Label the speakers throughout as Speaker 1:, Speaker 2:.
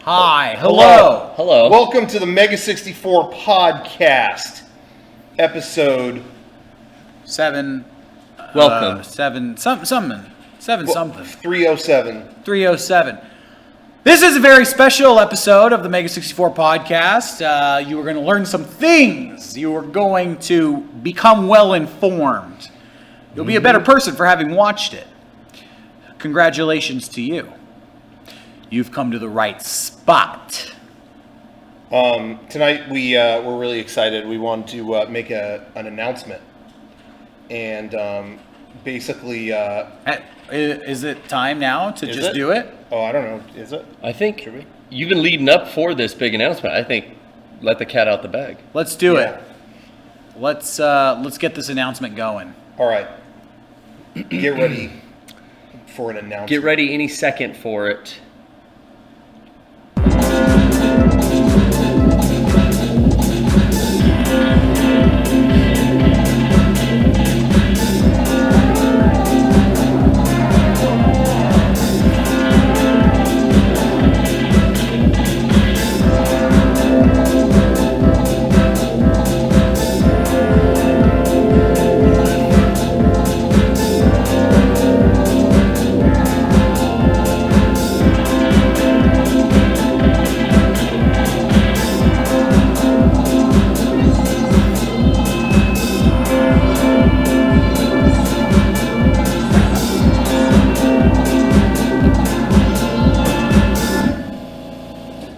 Speaker 1: Hi, hello.
Speaker 2: Hello.
Speaker 3: Welcome to the MEGA64 podcast, episode
Speaker 1: 7.
Speaker 2: Welcome.
Speaker 1: 7 something.
Speaker 3: 307.
Speaker 1: 307. This is a very special episode of the MEGA64 podcast. You are going to learn some things. You are going to become well informed. You'll be a better person for having watched it. Congratulations to you. You've come to the right spot.
Speaker 3: Tonight we're really excited. We want to make an announcement, and basically,
Speaker 1: Is it time now to just do it?
Speaker 3: Oh, I don't know. Is it?
Speaker 2: I think you've been leading up for this big announcement. I think let the cat out the bag.
Speaker 1: Let's do
Speaker 3: Yeah.
Speaker 1: it. Let's get this announcement going.
Speaker 3: All right. Get ready for an announcement.
Speaker 2: Get ready any second for it.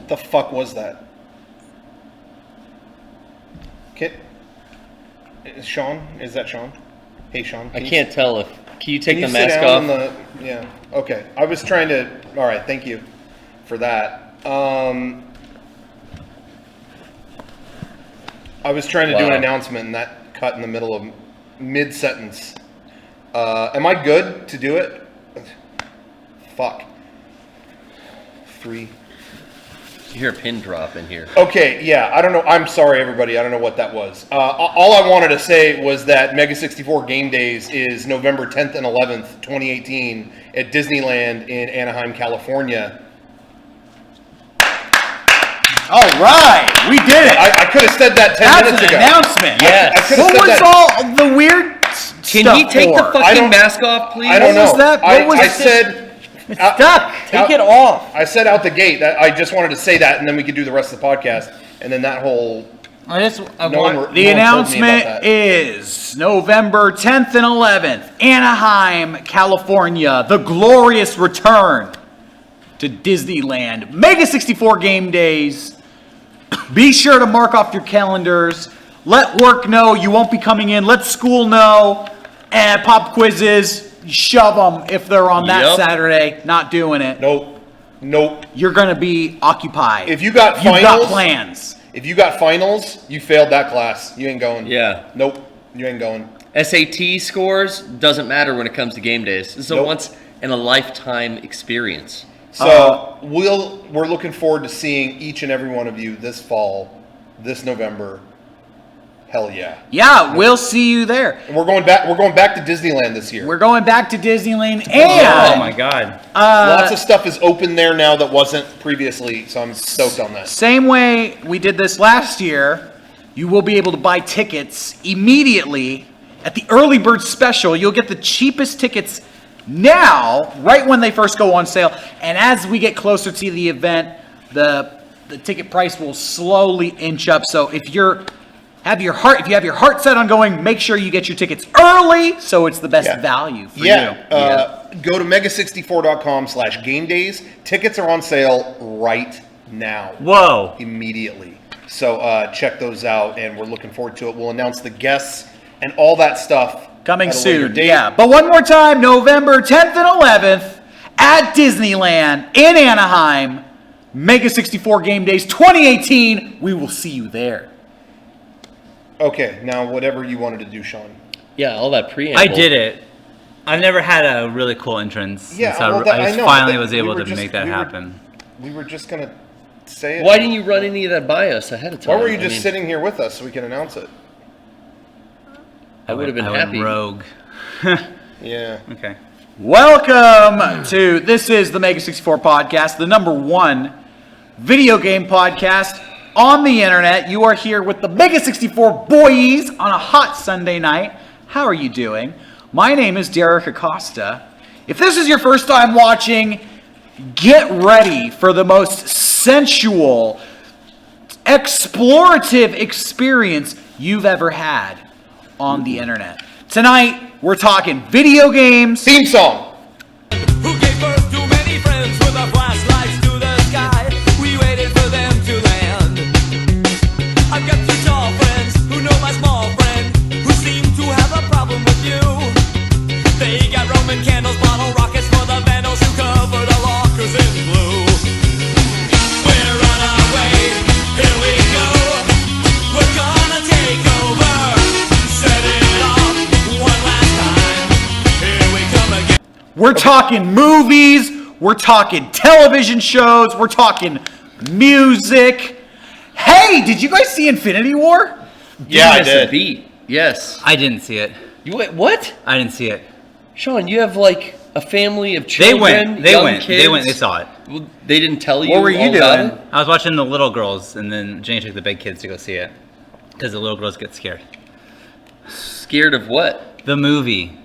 Speaker 3: The fuck was that? Is Sean? Is that Sean? Hey, Sean.
Speaker 2: I can't tell if. Can you take
Speaker 3: Can
Speaker 2: the
Speaker 3: you sit
Speaker 2: mask
Speaker 3: down
Speaker 2: off?
Speaker 3: Yeah. Okay. I was trying to. All right. Thank you for that. I was trying to do an
Speaker 2: Wow.
Speaker 3: announcement, and that cut in the middle of mid sentence. Am I good to do it? Fuck. 3.
Speaker 2: You hear a pin drop in here.
Speaker 3: Okay, yeah, I don't know. I'm sorry, everybody. I don't know what that was. All I wanted to say was that Mega64 Gamedays is November 10th and 11th, 2018 at Disneyland in Anaheim, California.
Speaker 1: All right, we did it.
Speaker 3: I could have said that 10
Speaker 1: That's
Speaker 3: minutes
Speaker 1: an
Speaker 3: ago.
Speaker 1: announcement.
Speaker 2: Yes.
Speaker 3: I could've
Speaker 1: What
Speaker 3: said
Speaker 1: was
Speaker 3: that.
Speaker 1: all the weird
Speaker 2: Can
Speaker 1: stuff
Speaker 2: he take the
Speaker 1: for?
Speaker 3: I
Speaker 2: fucking
Speaker 3: don't-
Speaker 2: mask off, please?
Speaker 3: I don't
Speaker 1: What was
Speaker 3: know.
Speaker 1: that? What was
Speaker 3: I
Speaker 1: it?
Speaker 3: said...
Speaker 1: It's stuck.
Speaker 3: Take it
Speaker 1: off.
Speaker 3: I said out the gate that I just wanted to say that, and then we could do the rest of the podcast. And then that whole...
Speaker 1: The
Speaker 3: no one told me
Speaker 1: announcement
Speaker 3: about that.
Speaker 1: is November 10th and 11th, Anaheim, California. The glorious return to Disneyland. MEGA64 Gamedays. Be sure to mark off your calendars. Let work know you won't be coming in. Let school know. And pop quizzes. Shove them if they're on that
Speaker 2: Yep.
Speaker 1: Saturday. Not doing it.
Speaker 3: Nope.
Speaker 1: You're going to be occupied.
Speaker 3: If you got
Speaker 1: You've got
Speaker 3: finals-
Speaker 1: plans.
Speaker 3: If you got finals, you failed that class. You ain't going.
Speaker 2: Yeah.
Speaker 3: Nope. You ain't going.
Speaker 2: SAT scores doesn't matter when it comes to game days. This is a
Speaker 3: Nope.
Speaker 2: once in a lifetime experience.
Speaker 3: So we're looking forward to seeing each and every one of you this fall, this November. Hell yeah.
Speaker 1: Yeah, we'll see you there.
Speaker 3: And we're going back to Disneyland this year.
Speaker 1: We're going back to Disneyland,
Speaker 4: Oh
Speaker 1: and
Speaker 4: my god.
Speaker 3: Lots of stuff is open there now that wasn't previously, so I'm stoked on that.
Speaker 1: same way we did this last year, you will be able to buy tickets immediately at the early bird special. You'll get the cheapest tickets now, right when they first go on sale, and as we get closer to the event, the ticket price will slowly inch up. So if you have your heart set on going, make sure you get your tickets early so it's the best
Speaker 3: Yeah.
Speaker 1: value for
Speaker 3: Yeah.
Speaker 1: you.
Speaker 3: Go to mega64.com/gamedays. Tickets are on sale right now.
Speaker 4: Whoa.
Speaker 3: Immediately. So check those out, and we're looking forward to it. We'll announce the guests and all that stuff
Speaker 1: Coming
Speaker 3: at a later
Speaker 1: soon,
Speaker 3: date.
Speaker 1: yeah. But one more time, November 10th and 11th at Disneyland in Anaheim, MEGA64 Gamedays 2018. We will see you there.
Speaker 3: Okay, now whatever you wanted to do, Sean.
Speaker 2: Yeah, all that preamble.
Speaker 4: I did it. I've never had a really cool entrance.
Speaker 3: Yeah,
Speaker 4: so
Speaker 3: well, that-
Speaker 4: I
Speaker 3: I know,
Speaker 4: finally
Speaker 3: but
Speaker 4: was
Speaker 3: we
Speaker 4: able
Speaker 3: were
Speaker 4: to
Speaker 3: just-
Speaker 4: make that
Speaker 3: we were-
Speaker 4: happen.
Speaker 3: We were just gonna say it.
Speaker 2: Why didn't you run any of that by us ahead of time?
Speaker 3: Why were you
Speaker 2: I
Speaker 3: just
Speaker 2: mean,
Speaker 3: sitting here with us so we can announce it?
Speaker 2: I would have been
Speaker 4: I went
Speaker 2: happy.
Speaker 4: rogue.
Speaker 3: Yeah.
Speaker 4: Okay.
Speaker 1: Welcome to, this is the MEGA64 podcast, the number one video game podcast on the internet. You are here with the MEGA64 boys on a hot Sunday night. How are you doing? My name is Derrick Acosta. If this is your first time watching, get ready for the most sensual, explorative experience you've ever had on the internet. Tonight, we're talking video games.
Speaker 3: Theme song.
Speaker 5: Who gave birth to many friends with our flashlights to the sky? We waited for them to land. I've got two tall friends who know my small friend, who seem to have a problem with you. They got Roman candles, bottle rockets for the vandals who covered our lockers in blue. We're on our way, here we go. We're gonna take over, set it off one last time. Here we come again.
Speaker 1: We're talking movies, we're talking television shows, we're talking music. Hey, did you guys see Infinity War?
Speaker 3: Yeah, I
Speaker 2: Missed a
Speaker 3: did.
Speaker 2: beat. Yes.
Speaker 4: I didn't see it.
Speaker 2: You went, what?
Speaker 4: I didn't see it.
Speaker 2: Sean, you have like a family of
Speaker 4: They
Speaker 2: children.
Speaker 4: went. They
Speaker 2: young
Speaker 4: went.
Speaker 2: Kids.
Speaker 4: They went. They saw it.
Speaker 2: Well, they didn't tell you.
Speaker 1: What were you
Speaker 2: all about
Speaker 1: doing?
Speaker 2: it?
Speaker 4: I was watching the little girls, and then Jenny took the big kids to go see it because the little girls get scared.
Speaker 2: Scared of what?
Speaker 4: The movie.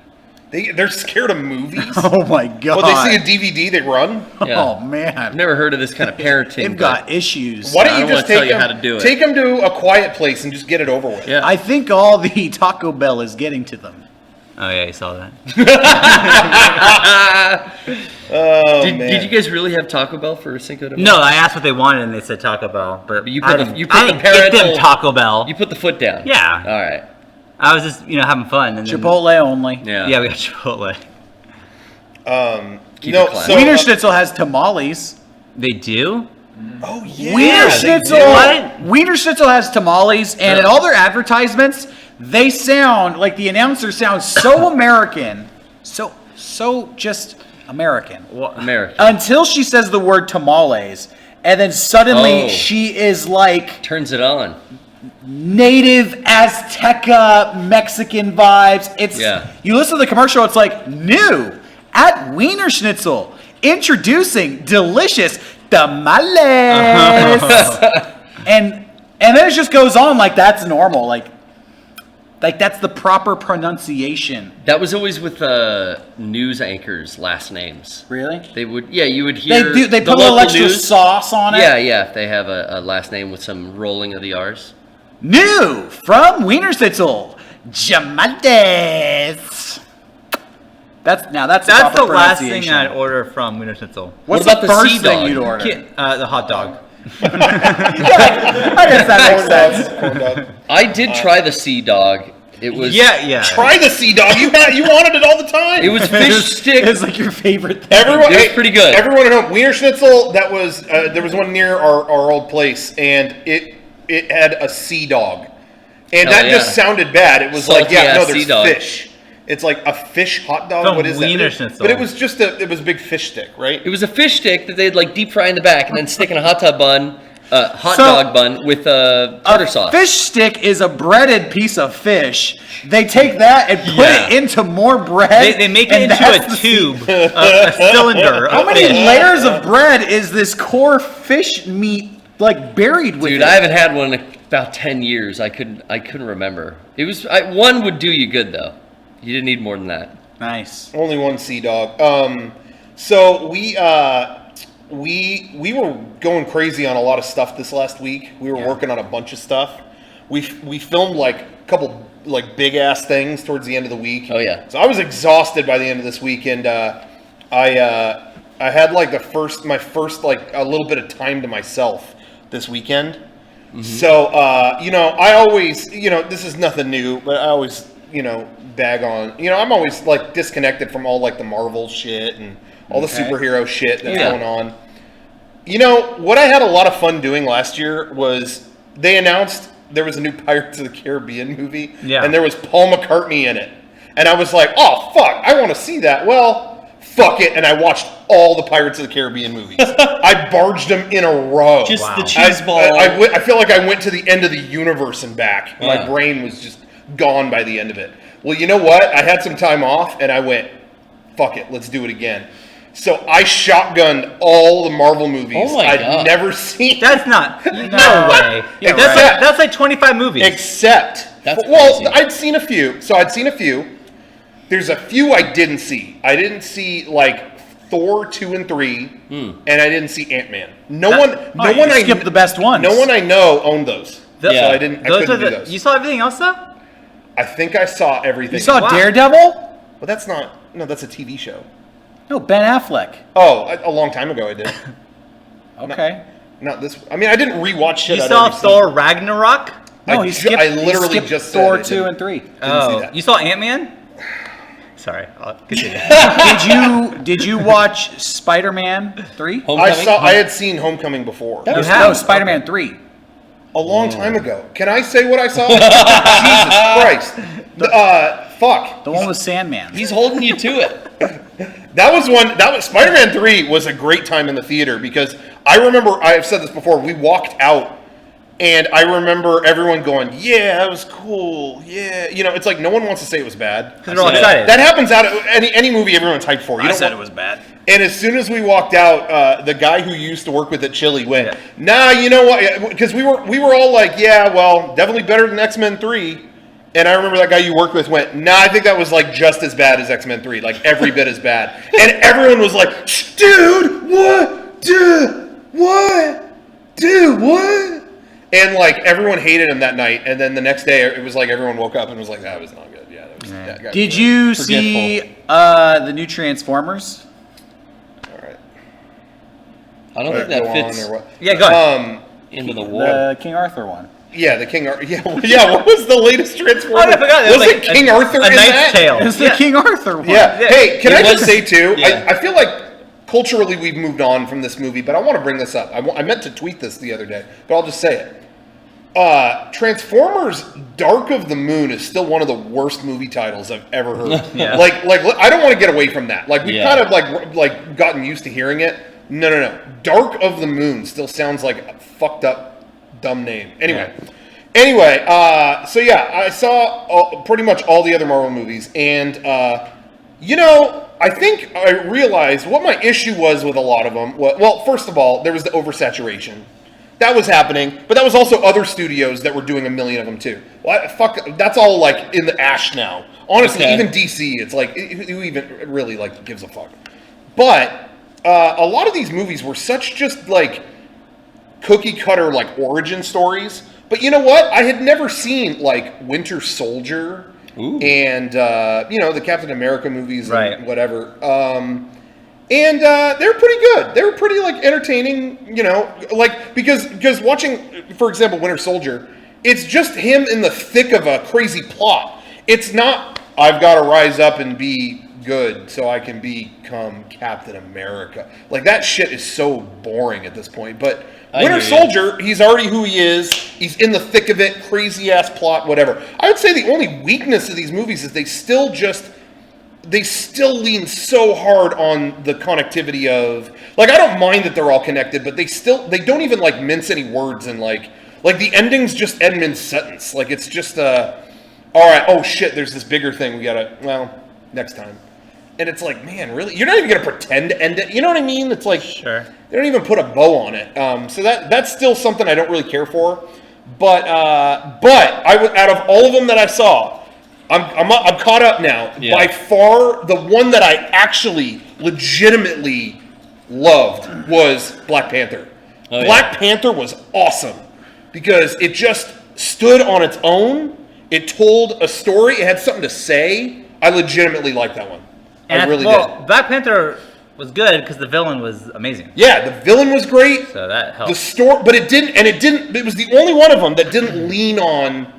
Speaker 3: They're scared of movies.
Speaker 1: Oh my god.
Speaker 3: Well, they see a DVD, they run.
Speaker 2: Yeah.
Speaker 1: Oh
Speaker 2: I've
Speaker 1: man.
Speaker 2: never heard of this kind of parenting.
Speaker 1: They've got issues.
Speaker 3: Why
Speaker 2: I
Speaker 3: don't you
Speaker 2: don't
Speaker 3: just
Speaker 2: wanna tell
Speaker 3: take
Speaker 2: you
Speaker 3: them,
Speaker 2: how to do it.
Speaker 3: take them to a quiet place and just get it over with?
Speaker 2: Yeah.
Speaker 1: I think all the Taco Bell is getting to them.
Speaker 4: Oh yeah, you saw that.
Speaker 3: Oh,
Speaker 2: did
Speaker 3: man.
Speaker 2: you guys really have Taco Bell for Cinco de Mayo?
Speaker 4: No, I asked what they wanted, and they said Taco Bell. But
Speaker 2: You put
Speaker 4: I
Speaker 2: the-
Speaker 4: didn't,
Speaker 2: you put
Speaker 4: I
Speaker 2: the
Speaker 4: didn't get them
Speaker 2: parental-
Speaker 4: Taco Bell.
Speaker 2: You put the foot down.
Speaker 4: Yeah.
Speaker 2: All right.
Speaker 4: I was just having fun. And then,
Speaker 1: Chipotle only.
Speaker 2: Yeah.
Speaker 4: Yeah, we got Chipotle.
Speaker 2: Keep
Speaker 3: No,
Speaker 2: it classy.
Speaker 3: so,
Speaker 1: Wiener Schnitzel has tamales.
Speaker 4: They do.
Speaker 3: Oh, yeah.
Speaker 1: Wiener
Speaker 3: they
Speaker 1: Schnitzel.
Speaker 3: do.
Speaker 4: What?
Speaker 1: Wiener Schnitzel has tamales, and in all their advertisements, they sound like the announcer sounds so American, so just American.
Speaker 2: American.
Speaker 1: Until she says the word tamales, and then suddenly
Speaker 2: Oh.
Speaker 1: she is like
Speaker 2: Turns it on.
Speaker 1: native Azteca Mexican vibes. It's
Speaker 2: Yeah.
Speaker 1: You listen to the commercial, it's like new at Wiener Schnitzel, introducing delicious tamales, and then it just goes on like that's normal, like that's the proper pronunciation.
Speaker 2: That was always with news anchors' last names.
Speaker 1: Really?
Speaker 2: They would, yeah, you would hear.
Speaker 1: They
Speaker 2: the
Speaker 1: put a little
Speaker 2: local
Speaker 1: extra
Speaker 2: news.
Speaker 1: sauce on it.
Speaker 2: Yeah, if they have a last name with some rolling of the R's.
Speaker 1: New from Wiener Schnitzel, Jamades. That's the
Speaker 4: That's
Speaker 1: proper
Speaker 4: the last thing
Speaker 1: pronunciation.
Speaker 4: I'd order from Wiener Schnitzel.
Speaker 1: What's
Speaker 2: What about
Speaker 1: the
Speaker 2: the
Speaker 1: first
Speaker 2: sea
Speaker 1: thing
Speaker 2: dog?
Speaker 1: you'd order?
Speaker 4: The hot dog.
Speaker 1: I guess that makes sense.
Speaker 3: Corn dog.
Speaker 2: I did try the Sea Dog. It was
Speaker 4: Yeah.
Speaker 3: Try the Sea Dog. You wanted it all the time.
Speaker 2: It was fish stick.
Speaker 1: It's like your favorite thing.
Speaker 3: Everyone,
Speaker 2: It was pretty good.
Speaker 3: Everyone at home, Wiener Schnitzel. That was there was one near our old place, and it had a sea dog, and
Speaker 2: Hell
Speaker 3: that
Speaker 2: yeah.
Speaker 3: just sounded bad. It was
Speaker 2: Salty
Speaker 3: like, yeah, no,
Speaker 2: ass
Speaker 3: there's
Speaker 2: sea dog.
Speaker 3: fish. It's like a fish hot dog.
Speaker 4: From
Speaker 3: What is
Speaker 4: Wiener
Speaker 3: that?
Speaker 4: Schnitzel.
Speaker 3: But it was just a big fish stick, right?
Speaker 2: It was a fish stick that they'd like deep fry in the back and then stick in a hot dog bun
Speaker 1: So,
Speaker 2: dog bun with tartar
Speaker 1: A
Speaker 2: sauce.
Speaker 1: fish stick is a breaded piece of fish. They take that and put
Speaker 2: Yeah.
Speaker 1: it into more bread.
Speaker 4: They make it
Speaker 1: and
Speaker 4: into
Speaker 1: that's
Speaker 4: a
Speaker 1: the-
Speaker 4: tube, a cylinder.
Speaker 1: How
Speaker 4: of
Speaker 1: many
Speaker 4: fish.
Speaker 1: layers of bread is this core fish meat like buried with?
Speaker 2: Dude,
Speaker 1: it?
Speaker 2: I haven't had one in about 10 years. I couldn't remember. It was one would do you good though. You didn't need more than that.
Speaker 1: Nice.
Speaker 3: Only one sea dog. So we were going crazy on a lot of stuff this last week. We were working on a bunch of stuff. We filmed like a couple like big ass things towards the end of the week.
Speaker 2: Oh, yeah.
Speaker 3: So I was exhausted by the end of this week, and I had like my first like a little bit of time to myself this weekend. Mm-hmm. So I always this is nothing new, but I always bag on. I'm always like disconnected from all like the Marvel shit and all the superhero shit that's going on. What I had a lot of fun doing last year was they announced there was a new Pirates of the Caribbean movie, and there was Paul McCartney in it. And I was like, oh, fuck, I want to see that. Well, fuck it. And I watched all the Pirates of the Caribbean movies. I barged them in a row.
Speaker 2: Just the cheese ball.
Speaker 3: I feel like I went to the end of the universe and back. My
Speaker 2: Yeah.
Speaker 3: brain was just gone by the end of it. Well, you know what? I had some time off, and I went, fuck it, let's do it again. So I shotgunned all the Marvel movies
Speaker 2: Oh my
Speaker 3: I'd
Speaker 2: God.
Speaker 3: never seen.
Speaker 4: That's not. No way.
Speaker 1: Yeah,
Speaker 4: That's like 25 movies.
Speaker 3: Except,
Speaker 2: That's
Speaker 3: well,
Speaker 2: crazy.
Speaker 3: I'd seen a few. So I'd seen a few. There's a few I didn't see. I didn't see like Thor 2 and 3, and I didn't see Ant-Man. No one
Speaker 1: you
Speaker 3: I
Speaker 1: skipped the best ones.
Speaker 3: No one I know owned those.
Speaker 4: The-
Speaker 2: Yeah.
Speaker 3: So I didn't. I couldn't do those.
Speaker 4: You saw everything else though?
Speaker 3: I think I saw everything.
Speaker 1: You saw
Speaker 4: Wow.
Speaker 1: Daredevil?
Speaker 3: But that's not. No, that's a TV show.
Speaker 1: No, Ben Affleck.
Speaker 3: Oh, a long time ago I did.
Speaker 1: Okay.
Speaker 3: Not this. I mean, I didn't rewatch shit.
Speaker 4: You
Speaker 3: I'd
Speaker 4: saw
Speaker 3: already seen.
Speaker 4: Thor Ragnarok?
Speaker 1: No,
Speaker 3: I literally
Speaker 1: skipped
Speaker 3: just said
Speaker 1: Thor
Speaker 3: I
Speaker 1: 2
Speaker 3: didn't-
Speaker 1: and 3.
Speaker 3: see
Speaker 4: Oh,
Speaker 3: that.
Speaker 4: you saw Ant-Man? Sorry, I'll continue.
Speaker 1: Did you watch Spider-Man 3?
Speaker 2: Homecoming?
Speaker 3: I had seen Homecoming before.
Speaker 2: That was-
Speaker 1: No, Spider-Man 3.
Speaker 3: A long time ago. Can I say what I saw? Jesus Christ. Fuck.
Speaker 1: The one with Sandman.
Speaker 2: He's holding you to it.
Speaker 3: That was Spider-Man 3 was a great time in the theater because I remember, I've said this before, we walked out and I remember everyone going, yeah, that was cool. Yeah. You know, it's like no one wants to say it was bad.
Speaker 4: Because they're all excited.
Speaker 3: That happens out of any movie everyone's hyped for. You
Speaker 1: I
Speaker 3: don't
Speaker 1: said
Speaker 3: want-
Speaker 1: it was bad.
Speaker 3: And as soon as we walked out, the guy who used to work with at Chili went, nah, you know what? Because we were all like, yeah, well, definitely better than X-Men 3. And I remember that guy you worked with went, nah, I think that was like just as bad as X-Men 3, like every bit as bad. And everyone was like, dude, what? Dude, what? Dude, what? And like everyone hated him that night. And then the next day, it was like everyone woke up and was like, that was not good. Yeah, that was. That guy
Speaker 1: Did
Speaker 3: was
Speaker 1: you
Speaker 3: forgetful.
Speaker 1: see the new Transformers?
Speaker 3: All right.
Speaker 2: I don't think that
Speaker 3: Go on
Speaker 2: fits
Speaker 3: or what?
Speaker 4: Yeah, go ahead.
Speaker 2: into the war.
Speaker 1: The King Arthur one.
Speaker 3: Yeah, the King Arthur. Yeah, what was the latest Transformer?
Speaker 4: Oh, I forgot. It
Speaker 3: Was
Speaker 4: was
Speaker 3: it
Speaker 4: like
Speaker 3: King Arthur
Speaker 4: A
Speaker 3: in
Speaker 4: Knight's
Speaker 3: that?
Speaker 4: Tale.
Speaker 1: It's the
Speaker 4: Yeah.
Speaker 1: King Arthur one.
Speaker 3: Yeah.
Speaker 4: Yeah.
Speaker 3: Hey, can
Speaker 2: It
Speaker 3: I
Speaker 2: was-
Speaker 3: just say too?
Speaker 2: yeah.
Speaker 3: I feel like culturally we've moved on from this movie, but I want to bring this up. I meant to tweet this the other day, but I'll just say it. Transformers: Dark of the Moon is still one of the worst movie titles I've ever heard.
Speaker 4: Yeah.
Speaker 3: Like I don't want to get away from that. Like we've
Speaker 2: Yeah.
Speaker 3: kind of like gotten used to hearing it. No. Dark of the Moon still sounds like a fucked up dumb name. Anyway. So yeah, I saw pretty much all the other Marvel movies, and I think I realized what my issue was with a lot of them. Well, first of all, there was the oversaturation. That was happening, but that was also other studios that were doing a million of them too. Well, fuck, that's all like in the ash now. Honestly,
Speaker 2: Okay.
Speaker 3: even DC, it's like who even really like gives a fuck. But a lot of these movies were such just like cookie cutter like origin stories. But you know what? I had never seen like Winter Soldier
Speaker 2: Ooh.
Speaker 3: and the Captain America movies and
Speaker 4: Right.
Speaker 3: whatever. And they're pretty good. They were pretty like entertaining, like because watching, for example, Winter Soldier, it's just him in the thick of a crazy plot. It's not I've got to rise up and be good so I can become Captain America. Like that shit is so boring at this point. But
Speaker 2: I
Speaker 3: Winter
Speaker 2: hear you.
Speaker 3: Soldier, he's already who he is. He's in the thick of it, crazy ass plot, whatever. I would say the only weakness of these movies is they still lean so hard on the connectivity of, like, I don't mind that they're all connected, but they don't even like mince any words, and like the ending's just Edmund's sentence. Like it's just all right, oh shit, there's this bigger thing we gotta, well, next time. And it's like, man, really? You're not even gonna pretend to end it. You know what I mean? It's like,
Speaker 4: Sure.
Speaker 3: they don't even put a bow on it. So that's still something I don't really care for. But out of all of them that I saw, I'm caught up now.
Speaker 2: Yeah.
Speaker 3: By far, the one that I actually legitimately loved was Black Panther.
Speaker 2: Oh,
Speaker 3: Black Panther was awesome because it just stood on its own. It told a story. It had something to say. I legitimately liked that one. I really did.
Speaker 4: Black Panther was good because the villain was amazing.
Speaker 3: Yeah, the villain was great.
Speaker 4: So that helped.
Speaker 3: The story, but it was the only one of them that didn't lean on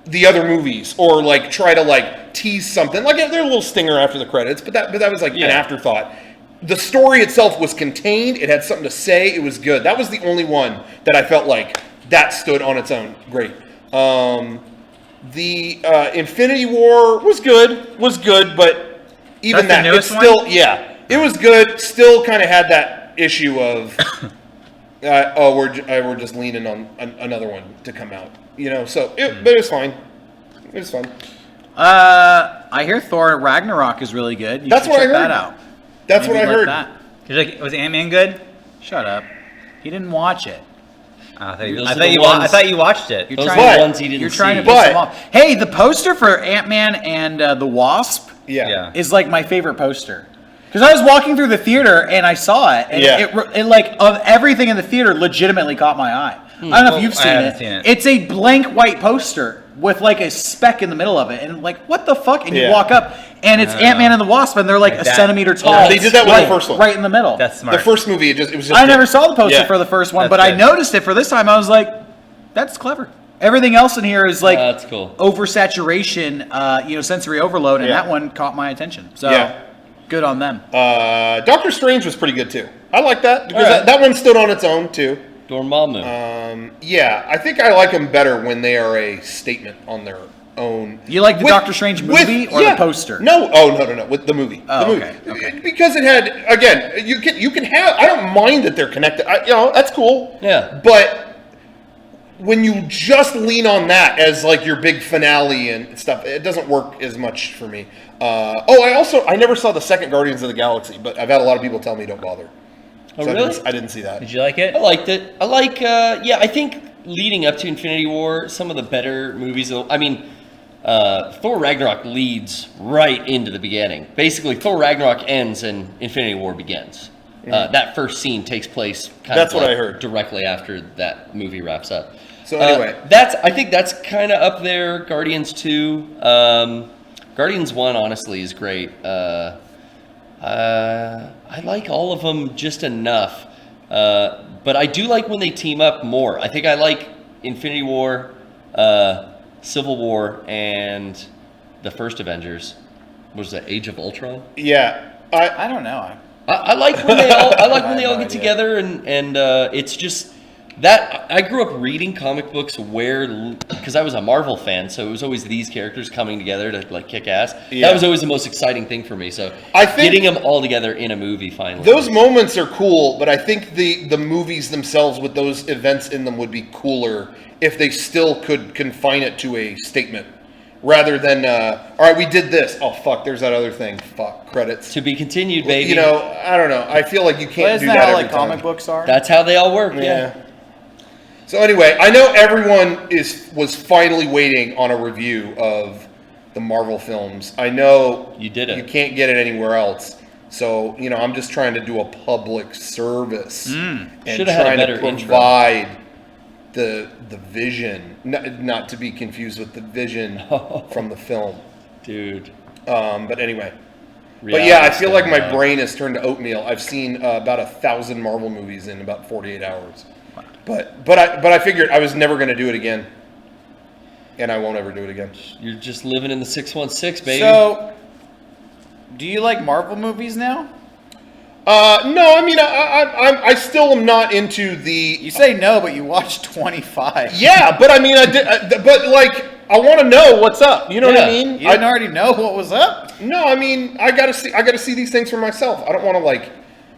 Speaker 3: the other movies or like try to like tease something. Like they're a little stinger after the credits, but that was like an afterthought. The story itself was contained. It had something to say. It was good. That was the only one that I felt like that stood on its own. Great. The Infinity War was good, but even
Speaker 4: That's the
Speaker 3: that, it's
Speaker 4: newest
Speaker 3: still
Speaker 4: one?
Speaker 3: it was good. Still kind of had that issue of we're just leaning on another one to come out, So, but it was fine. It was fun.
Speaker 1: I hear Thor Ragnarok is really good. You
Speaker 3: That's
Speaker 1: should
Speaker 3: what I
Speaker 1: check
Speaker 3: heard.
Speaker 1: that out.
Speaker 3: That's
Speaker 1: Maybe
Speaker 3: what I
Speaker 1: like
Speaker 3: heard.
Speaker 1: that.
Speaker 4: Was Ant-Man good?
Speaker 1: Shut up. He didn't watch it.
Speaker 4: I
Speaker 2: Those are the ones-
Speaker 4: thought you watched it.
Speaker 1: You're
Speaker 2: Those
Speaker 1: trying,
Speaker 2: are the
Speaker 3: But-
Speaker 2: ones he didn't
Speaker 1: you're trying
Speaker 2: see.
Speaker 1: to piss
Speaker 3: But-
Speaker 1: him off. Hey, the poster for Ant-Man and the Wasp
Speaker 3: Yeah.
Speaker 1: is like my favorite poster. Because I was walking through the theater and I saw it, and
Speaker 3: Yeah.
Speaker 1: it like of everything in the theater legitimately caught my eye. I don't know
Speaker 4: Well,
Speaker 1: if you've
Speaker 4: I
Speaker 1: seen
Speaker 4: haven't
Speaker 1: it.
Speaker 4: seen it.
Speaker 1: It's a blank white poster with like a speck in the middle of it, and like what the fuck? And you
Speaker 3: Yeah.
Speaker 1: walk up, and it's Ant-Man and the Wasp, and they're like
Speaker 4: Like
Speaker 1: a
Speaker 4: that.
Speaker 1: centimeter tall.
Speaker 3: Yeah, they did that with the
Speaker 1: right,
Speaker 3: first one.
Speaker 1: right in the middle.
Speaker 4: That's smart.
Speaker 3: The first movie, it was just.
Speaker 1: I never saw the poster
Speaker 3: Yeah.
Speaker 1: for the first one,
Speaker 4: That's
Speaker 1: but I
Speaker 4: good.
Speaker 1: noticed it for this time. I was like, that's clever. Everything else in here is like
Speaker 2: That's cool.
Speaker 1: oversaturation, sensory overload, and
Speaker 3: Yeah.
Speaker 1: that one caught my attention. So
Speaker 3: Yeah.
Speaker 1: good on them.
Speaker 3: Doctor Strange was pretty good too. I like that because
Speaker 2: Alright.
Speaker 3: that one stood on its own too.
Speaker 2: Dormammu.
Speaker 3: Yeah, I think I like them better when they are a statement on their own.
Speaker 1: You like the Doctor Strange movie or the poster?
Speaker 3: No, no, with the movie.
Speaker 1: Oh,
Speaker 3: the movie.
Speaker 1: okay.
Speaker 3: Because it had again, you can have. I don't mind that they're connected. That's cool.
Speaker 2: Yeah.
Speaker 3: But when you just lean on that as like your big finale and stuff, it doesn't work as much for me. I never saw the second Guardians of the Galaxy, but I've had a lot of people tell me don't bother.
Speaker 2: Oh,
Speaker 3: So
Speaker 2: really?
Speaker 3: I didn't see that.
Speaker 4: Did you like it?
Speaker 2: I liked it. I like, I think leading up to Infinity War, some of the better movies, Thor Ragnarok leads right into the beginning. Basically, Thor Ragnarok ends and Infinity War begins. That first scene takes place
Speaker 3: That's what I heard.
Speaker 2: directly after that movie wraps up.
Speaker 3: So anyway.
Speaker 2: I think that's kind of up there. Guardians 2. Guardians 1, honestly, is great. I like all of them just enough. But I do like when they team up more. I think I like Infinity War, Civil War, and the first Avengers. What was that, Age of Ultron?
Speaker 3: Yeah,
Speaker 1: I don't know.
Speaker 2: I like when they all
Speaker 1: I have no
Speaker 2: get
Speaker 1: idea.
Speaker 2: together and it's just that I grew up reading comic books because I was a Marvel fan, so it was always these characters coming together to like kick ass.
Speaker 3: Yeah.
Speaker 2: That was always the most exciting thing for me. So
Speaker 3: I think
Speaker 2: getting them all together in a movie finally.
Speaker 3: those moments are cool, but I think the movies themselves with those events in them would be cooler if they still could confine it to a statement. Rather than, all right, we did this. Oh, fuck, there's that other thing. Fuck, credits.
Speaker 2: To be continued, baby.
Speaker 3: You know, I don't know. I feel like you
Speaker 1: But
Speaker 3: can't
Speaker 1: isn't
Speaker 3: do
Speaker 1: that
Speaker 3: that
Speaker 1: how
Speaker 3: every
Speaker 1: like comic
Speaker 3: time.
Speaker 1: books are?
Speaker 2: That's how they all work. Yeah.
Speaker 3: Yeah. So anyway, I know everyone was finally waiting on a review of the Marvel films. I know
Speaker 2: You did it.
Speaker 3: You can't get it anywhere else. So, I'm just trying to do a public service and
Speaker 2: Should've had a
Speaker 3: trying
Speaker 2: better
Speaker 3: to
Speaker 2: intro.
Speaker 3: provide the vision, not to be confused with the vision from the film.
Speaker 2: Dude.
Speaker 3: But anyway. But
Speaker 2: Reality
Speaker 3: yeah, I feel like
Speaker 2: stuff,
Speaker 3: my brain has turned to oatmeal. I've seen about 1,000 Marvel movies in about 48 hours. But I figured I was never going to do it again, and I won't ever do it again.
Speaker 2: You're just living in the 616, baby.
Speaker 1: So, do you like Marvel movies now?
Speaker 3: No, I mean I still am not into the.
Speaker 1: You say no, but you watched 25.
Speaker 3: Yeah, but I mean I did, but like I want to know what's up. You know what I
Speaker 2: Yeah.
Speaker 3: mean?
Speaker 1: You didn't already know what was up?
Speaker 3: No, I mean I gotta see these things for myself. I don't want to like.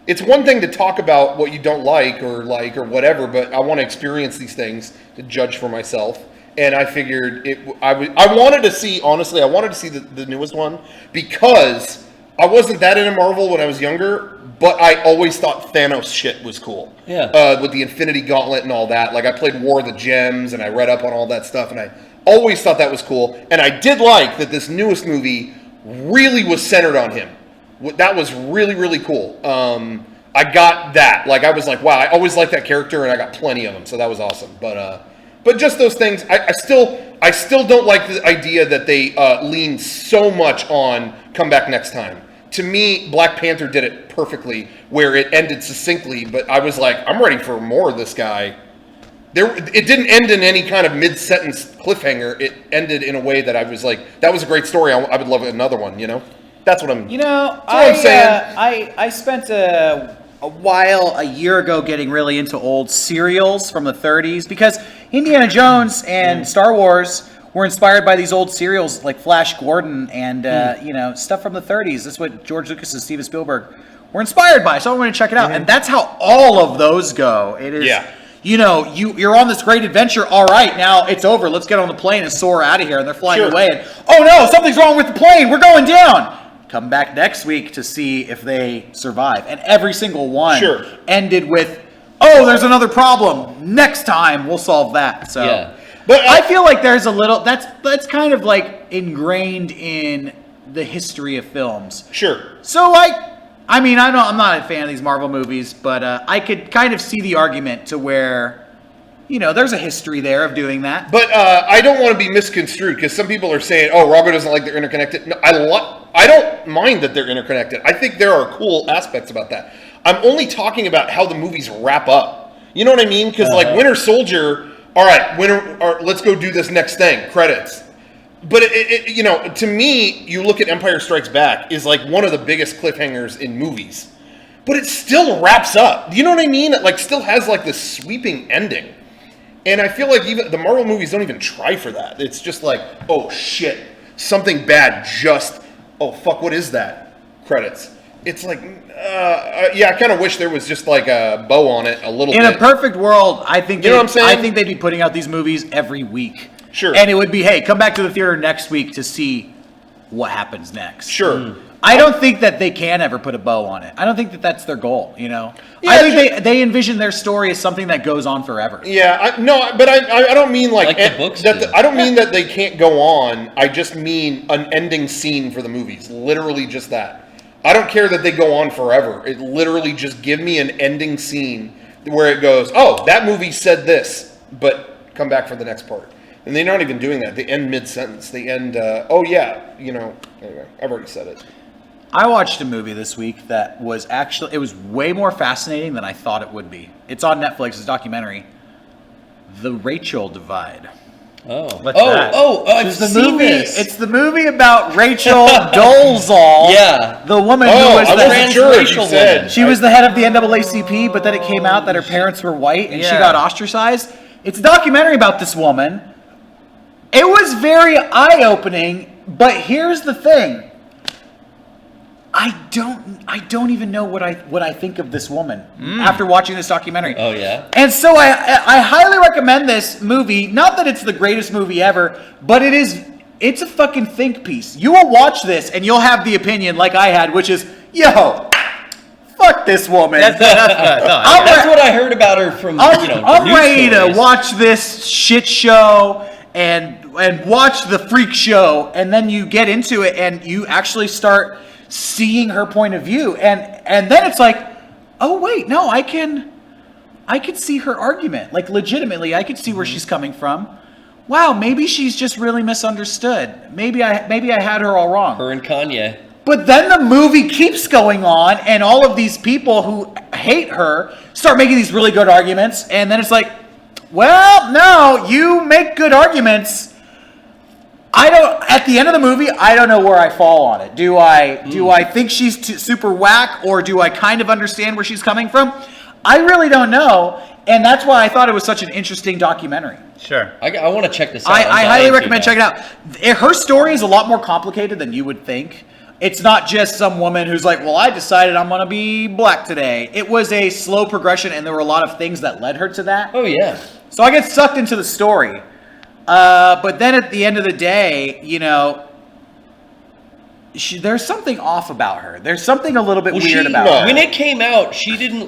Speaker 3: It's one thing to talk about what you don't like or whatever, but I want to experience these things to judge for myself. And I figured I wanted to see, honestly, I wanted to see the newest one because I wasn't that into Marvel when I was younger, but I always thought Thanos shit was cool.
Speaker 2: Yeah.
Speaker 3: With the Infinity Gauntlet and all that. Like I played War of the Gems and I read up on all that stuff and I always thought that was cool. And I did like that this newest movie really was centered on him. That was really, really cool. I got that. Like I was like, wow, I always liked that character and I got plenty of them. So that was awesome. But just those things, I still don't like the idea that they lean so much on come back next time. To me, Black Panther did it perfectly, where it ended succinctly. But I was like, I'm ready for more of this guy. It didn't end in any kind of mid-sentence cliffhanger. It ended in a way that I was like, that was a great story. I would love another one. That's what I'm.
Speaker 1: I'm
Speaker 3: saying.
Speaker 1: I spent a while a year ago getting really into old serials from the 30s because Indiana Jones and Star Wars were inspired by these old serials like Flash Gordon and stuff from the 30s. That's what George Lucas and Steven Spielberg were inspired by. So I want to check it out, and that's how all of those go. It is.
Speaker 3: Yeah.
Speaker 1: You're on this great adventure. All right, now it's over. Let's get on the plane and soar out of here. And they're flying
Speaker 3: Sure.
Speaker 1: away. And oh no, something's wrong with the plane. We're going down. come back next week to see if they survive. And every single one
Speaker 3: Sure.
Speaker 1: ended with, oh, there's another problem. Next time we'll solve that. So,
Speaker 2: Yeah.
Speaker 1: but I feel like there's a little that's kind of like ingrained in the history of films.
Speaker 3: Sure.
Speaker 1: So I mean, I'm not a fan of these Marvel movies, but I could kind of see the argument to where, there's a history there of doing that.
Speaker 3: But I don't want to be misconstrued because some people are saying, "Oh, Rocco doesn't like they're interconnected." No, I don't mind that they're interconnected. I think there are cool aspects about that. I'm only talking about how the movies wrap up. You know what I mean? Because like Winter Soldier, all right, let's go do this next thing. Credits. But to me, you look at Empire Strikes Back is like one of the biggest cliffhangers in movies, but it still wraps up. You know what I mean? It like still has like this sweeping ending. And I feel like even the Marvel movies don't even try for that. It's just like, oh shit, something bad oh fuck, what is that? Credits. It's like, I kind of wish there was just like a bow on it a little bit.
Speaker 1: In a perfect world, I think
Speaker 3: You know what I'm saying?
Speaker 1: I think they'd be putting out these movies every week.
Speaker 3: Sure.
Speaker 1: And it would be, hey, come back to the theater next week to see what happens next.
Speaker 3: Sure.
Speaker 1: I don't think that they can ever put a bow on it. I don't think that that's their goal,
Speaker 3: Yeah,
Speaker 1: I think they envision their story as something that goes on forever.
Speaker 3: Yeah, but I don't mean like
Speaker 2: the books do.
Speaker 3: I don't mean that they can't go on. I just mean an ending scene for the movies. Literally just that. I don't care that they go on forever. It literally just give me an ending scene where it goes, oh, that movie said this, but come back for the next part. And they're not even doing that. They end mid-sentence. They end, anyway, I've already said it.
Speaker 1: I watched a movie this week that was it was way more fascinating than I thought it would be. It's on Netflix, it's a documentary. The Rachel Divide.
Speaker 2: Oh.
Speaker 4: What's that?
Speaker 2: I've
Speaker 1: It's the
Speaker 2: seen
Speaker 1: movie.
Speaker 2: this.
Speaker 1: It's the movie about Rachel Dolezal.
Speaker 2: Yeah.
Speaker 1: The woman who
Speaker 3: Oh,
Speaker 1: was
Speaker 3: I wasn't
Speaker 1: the
Speaker 3: sure if you
Speaker 2: transracial
Speaker 3: said.
Speaker 2: woman.
Speaker 1: she was the head of the NAACP, but then it came out that her parents were white and she
Speaker 4: Yeah.
Speaker 1: got ostracized. It's a documentary about this woman. It was very eye-opening, but here's the thing. I don't even know what I think of this woman after watching this documentary.
Speaker 2: Oh, yeah?
Speaker 1: And so I highly recommend this movie. Not that it's the greatest movie ever, but it's a fucking think piece. You will watch this and you'll have the opinion like I had, which is, yo, fuck this woman.
Speaker 4: That's good. No,
Speaker 2: That's what I heard about her from,
Speaker 1: I'm
Speaker 2: news
Speaker 1: ready
Speaker 2: stories.
Speaker 1: to watch this shit show and watch the freak show, and then you get into it and you actually start seeing her point of view, and then it's like, oh wait, no, I can see her argument. Like legitimately, I could see where she's coming from. Wow, maybe she's just really misunderstood. Maybe I had her all wrong.
Speaker 2: Her and Kanye.
Speaker 1: But then the movie keeps going on, and all of these people who hate her start making these really good arguments, and then it's like, well, no, you make good arguments. At the end of the movie, I don't know where I fall on it. Do I think she's super whack, or do I kind of understand where she's coming from? I really don't know, and that's why I thought it was such an interesting documentary.
Speaker 4: Sure.
Speaker 2: I want to check this out.
Speaker 1: I highly recommend checking it out. Her story is a lot more complicated than you would think. It's not just some woman who's like, well, I decided I'm going to be black today. It was a slow progression, and there were a lot of things that led her to that.
Speaker 2: Oh, yeah.
Speaker 1: So I get sucked into the story. But then at the end of the day, there's something off about her. There's something a little bit weird about her.
Speaker 2: When it came out, she didn't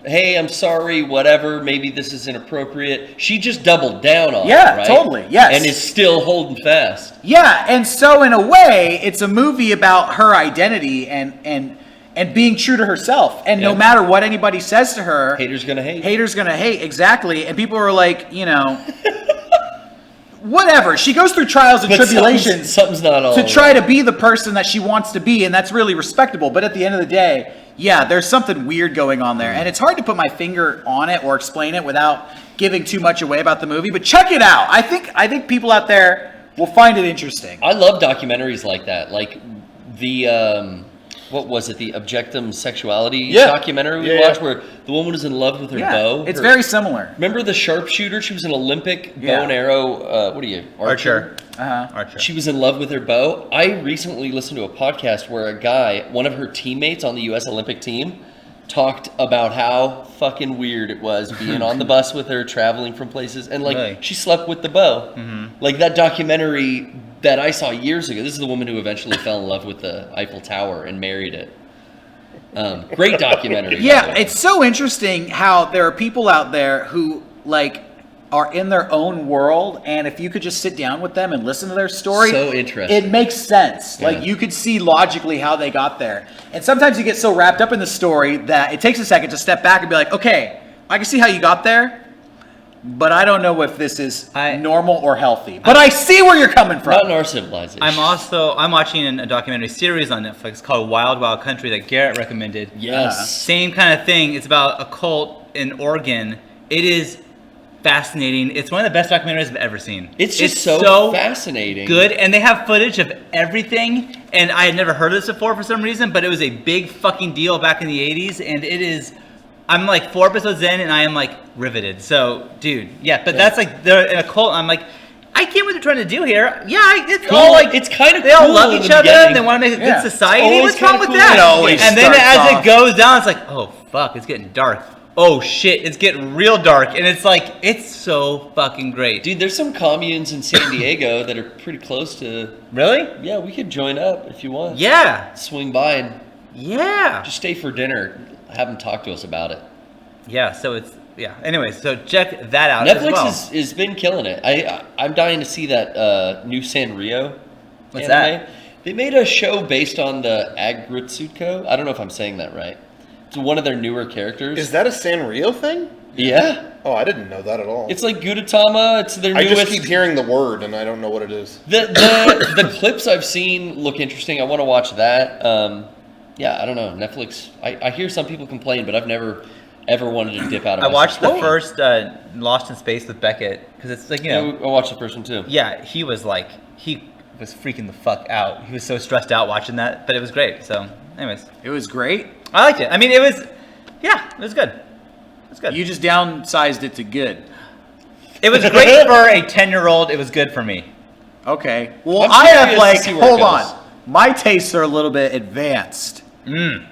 Speaker 2: hey, I'm sorry, whatever, maybe this is inappropriate. She just doubled down on it, right?
Speaker 1: Totally, yes.
Speaker 2: And is still holding fast.
Speaker 1: Yeah, and so in a way, it's a movie about her identity and being true to herself. And no matter what anybody says to her,
Speaker 2: Haters gonna hate.
Speaker 1: Haters gonna hate, exactly. And people are like, whatever. She goes through trials and
Speaker 2: But
Speaker 1: tribulations
Speaker 2: something's not all
Speaker 1: to try to be the person that she wants to be, and that's really respectable. But at the end of the day, yeah, there's something weird going on there. And it's hard to put my finger on it or explain it without giving too much away about the movie. But check it out. I think people out there will find it interesting.
Speaker 2: I love documentaries like that. Like the what was it? The Objectum Sexuality documentary we watched, where the woman was in love with her bow.
Speaker 1: It's very similar.
Speaker 2: Remember the sharpshooter? She was an Olympic bow and arrow. What are you?
Speaker 4: Archer.
Speaker 1: Uh-huh.
Speaker 2: She was in love with her bow. I recently listened to a podcast where a guy, one of her teammates on the U.S. Olympic team, talked about how fucking weird it was being on the bus with her, traveling from places, and
Speaker 4: Really?
Speaker 2: she slept with the bow.
Speaker 4: Mm-hmm.
Speaker 2: Like that documentary that I saw years ago. This is the woman who eventually fell in love with the Eiffel Tower and married it. Great documentary.
Speaker 1: Yeah, it's so interesting how there are people out there who like are in their own world, and if you could just sit down with them and listen to their story,
Speaker 2: So interesting.
Speaker 1: it makes sense.
Speaker 2: Yeah.
Speaker 1: Like you could see logically how they got there. And sometimes you get so wrapped up in the story that it takes a second to step back and be like, okay, I can see how you got there, but I don't know if this is normal or healthy. But I see where you're coming from.
Speaker 2: Not in our civilization.
Speaker 4: I'm watching a documentary series on Netflix called Wild Wild Country that Garrett recommended.
Speaker 2: Yes.
Speaker 4: Same kind of thing. It's about a cult in Oregon. It is fascinating. It's one of the best documentaries I've ever seen.
Speaker 2: It's just so fascinating.
Speaker 4: Good, and they have footage of everything. And I had never heard of this before for some reason, but it was a big fucking deal back in the 80s, and it is. I'm like 4 episodes in, and I am like riveted. So, dude, yeah, but that's like they're in a cult. And I'm like, I get what they're trying to do here. Yeah, it's
Speaker 2: Cool.
Speaker 4: all like
Speaker 2: It's kind of
Speaker 4: they all
Speaker 2: cool
Speaker 4: love
Speaker 2: in
Speaker 4: each
Speaker 2: the
Speaker 4: other.
Speaker 2: beginning.
Speaker 4: And they want to make a
Speaker 1: Yeah.
Speaker 4: good society.
Speaker 2: It's
Speaker 4: What's wrong
Speaker 2: always
Speaker 4: with
Speaker 2: kinda cool.
Speaker 1: It
Speaker 4: that?
Speaker 1: always
Speaker 4: And then
Speaker 1: starts
Speaker 4: as
Speaker 1: off-
Speaker 4: it goes down, it's like, oh fuck, it's getting dark. Oh shit, it's getting real dark, and it's like it's so fucking great.
Speaker 2: Dude, there's some communes in San Diego that are pretty close to.
Speaker 4: Really?
Speaker 2: Yeah, we could join up if you want.
Speaker 4: Yeah.
Speaker 2: Swing by and
Speaker 4: Yeah.
Speaker 2: just stay for dinner. Have them talk to us about it.
Speaker 4: Yeah. So it's Anyways, so check that out. as
Speaker 2: Netflix
Speaker 4: well.
Speaker 2: has been killing it. I'm dying to see that new Sanrio.
Speaker 4: What's
Speaker 2: anime.
Speaker 4: that?
Speaker 2: They made a show based on the Agritsutko. I don't know if I'm saying that right. It's one of their newer characters.
Speaker 3: Is that a Sanrio thing?
Speaker 2: Yeah.
Speaker 3: Oh, I didn't know that at all.
Speaker 2: It's like Gudetama. It's their
Speaker 3: I
Speaker 2: newest.
Speaker 3: just keep hearing the word, and I don't know what it is.
Speaker 2: The clips I've seen look interesting. I want to watch that. Yeah, I don't know. Netflix. I hear some people complain, but I've never ever wanted to dip out of.
Speaker 4: I
Speaker 2: my
Speaker 4: watched the
Speaker 2: subscription.
Speaker 4: first Lost in Space with Beckett because it's like
Speaker 2: Yeah, I watched the first one too.
Speaker 4: Yeah, he was freaking the fuck out. He was so stressed out watching that, but it was great. So, anyways,
Speaker 1: It was great.
Speaker 4: I liked it. I mean, it was good. It's good.
Speaker 1: You just downsized it to good.
Speaker 4: It was great for a 10-year-old. It was good for me.
Speaker 1: Okay. Well,
Speaker 2: I'm
Speaker 1: I have
Speaker 2: curious to see where it
Speaker 1: hold
Speaker 2: goes.
Speaker 1: on. My tastes are a little bit advanced.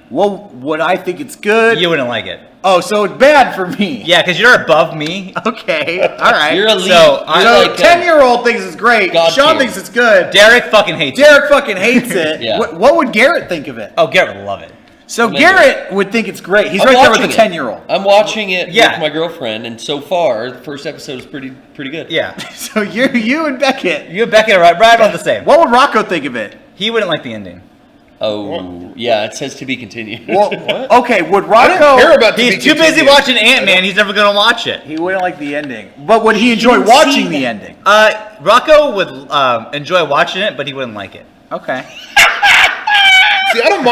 Speaker 1: Well, would I think it's good?
Speaker 4: You wouldn't like it.
Speaker 1: Oh, so it's bad for me.
Speaker 4: Yeah, because you're above me.
Speaker 1: Okay. All right.
Speaker 2: You're elite.
Speaker 4: So,
Speaker 2: You're
Speaker 1: So
Speaker 2: like
Speaker 1: 10-year-old thinks it's great.
Speaker 2: God
Speaker 1: Sean
Speaker 2: tier.
Speaker 1: thinks it's good.
Speaker 4: Derek fucking hates it.
Speaker 1: Derek fucking hates it.
Speaker 2: Yeah.
Speaker 1: What would Garrett think of it?
Speaker 4: Oh, Garrett would love it.
Speaker 1: So
Speaker 2: Amazing.
Speaker 1: Garrett would think it's great. He's
Speaker 2: I'm
Speaker 1: right there with
Speaker 2: watching
Speaker 1: the
Speaker 2: it.
Speaker 1: 10-year-old.
Speaker 2: I'm watching it
Speaker 4: Yeah.
Speaker 2: with my girlfriend, and so far the first episode is pretty good.
Speaker 4: Yeah.
Speaker 1: So you and Beckett.
Speaker 4: You and Beckett are right about the same.
Speaker 1: What would Rocco think of it?
Speaker 4: He wouldn't like the ending.
Speaker 2: Oh, yeah. It says to be continued.
Speaker 1: Well, okay, would
Speaker 3: I
Speaker 1: Rocco...
Speaker 3: don't care about to
Speaker 4: He's
Speaker 3: be
Speaker 4: too busy
Speaker 3: continued.
Speaker 4: watching Ant-Man. He's never going to watch it.
Speaker 1: He wouldn't like the ending. But would he enjoy watching the ending?
Speaker 4: Rocco would enjoy watching it, but he wouldn't like it.
Speaker 1: Okay.
Speaker 3: See, I don't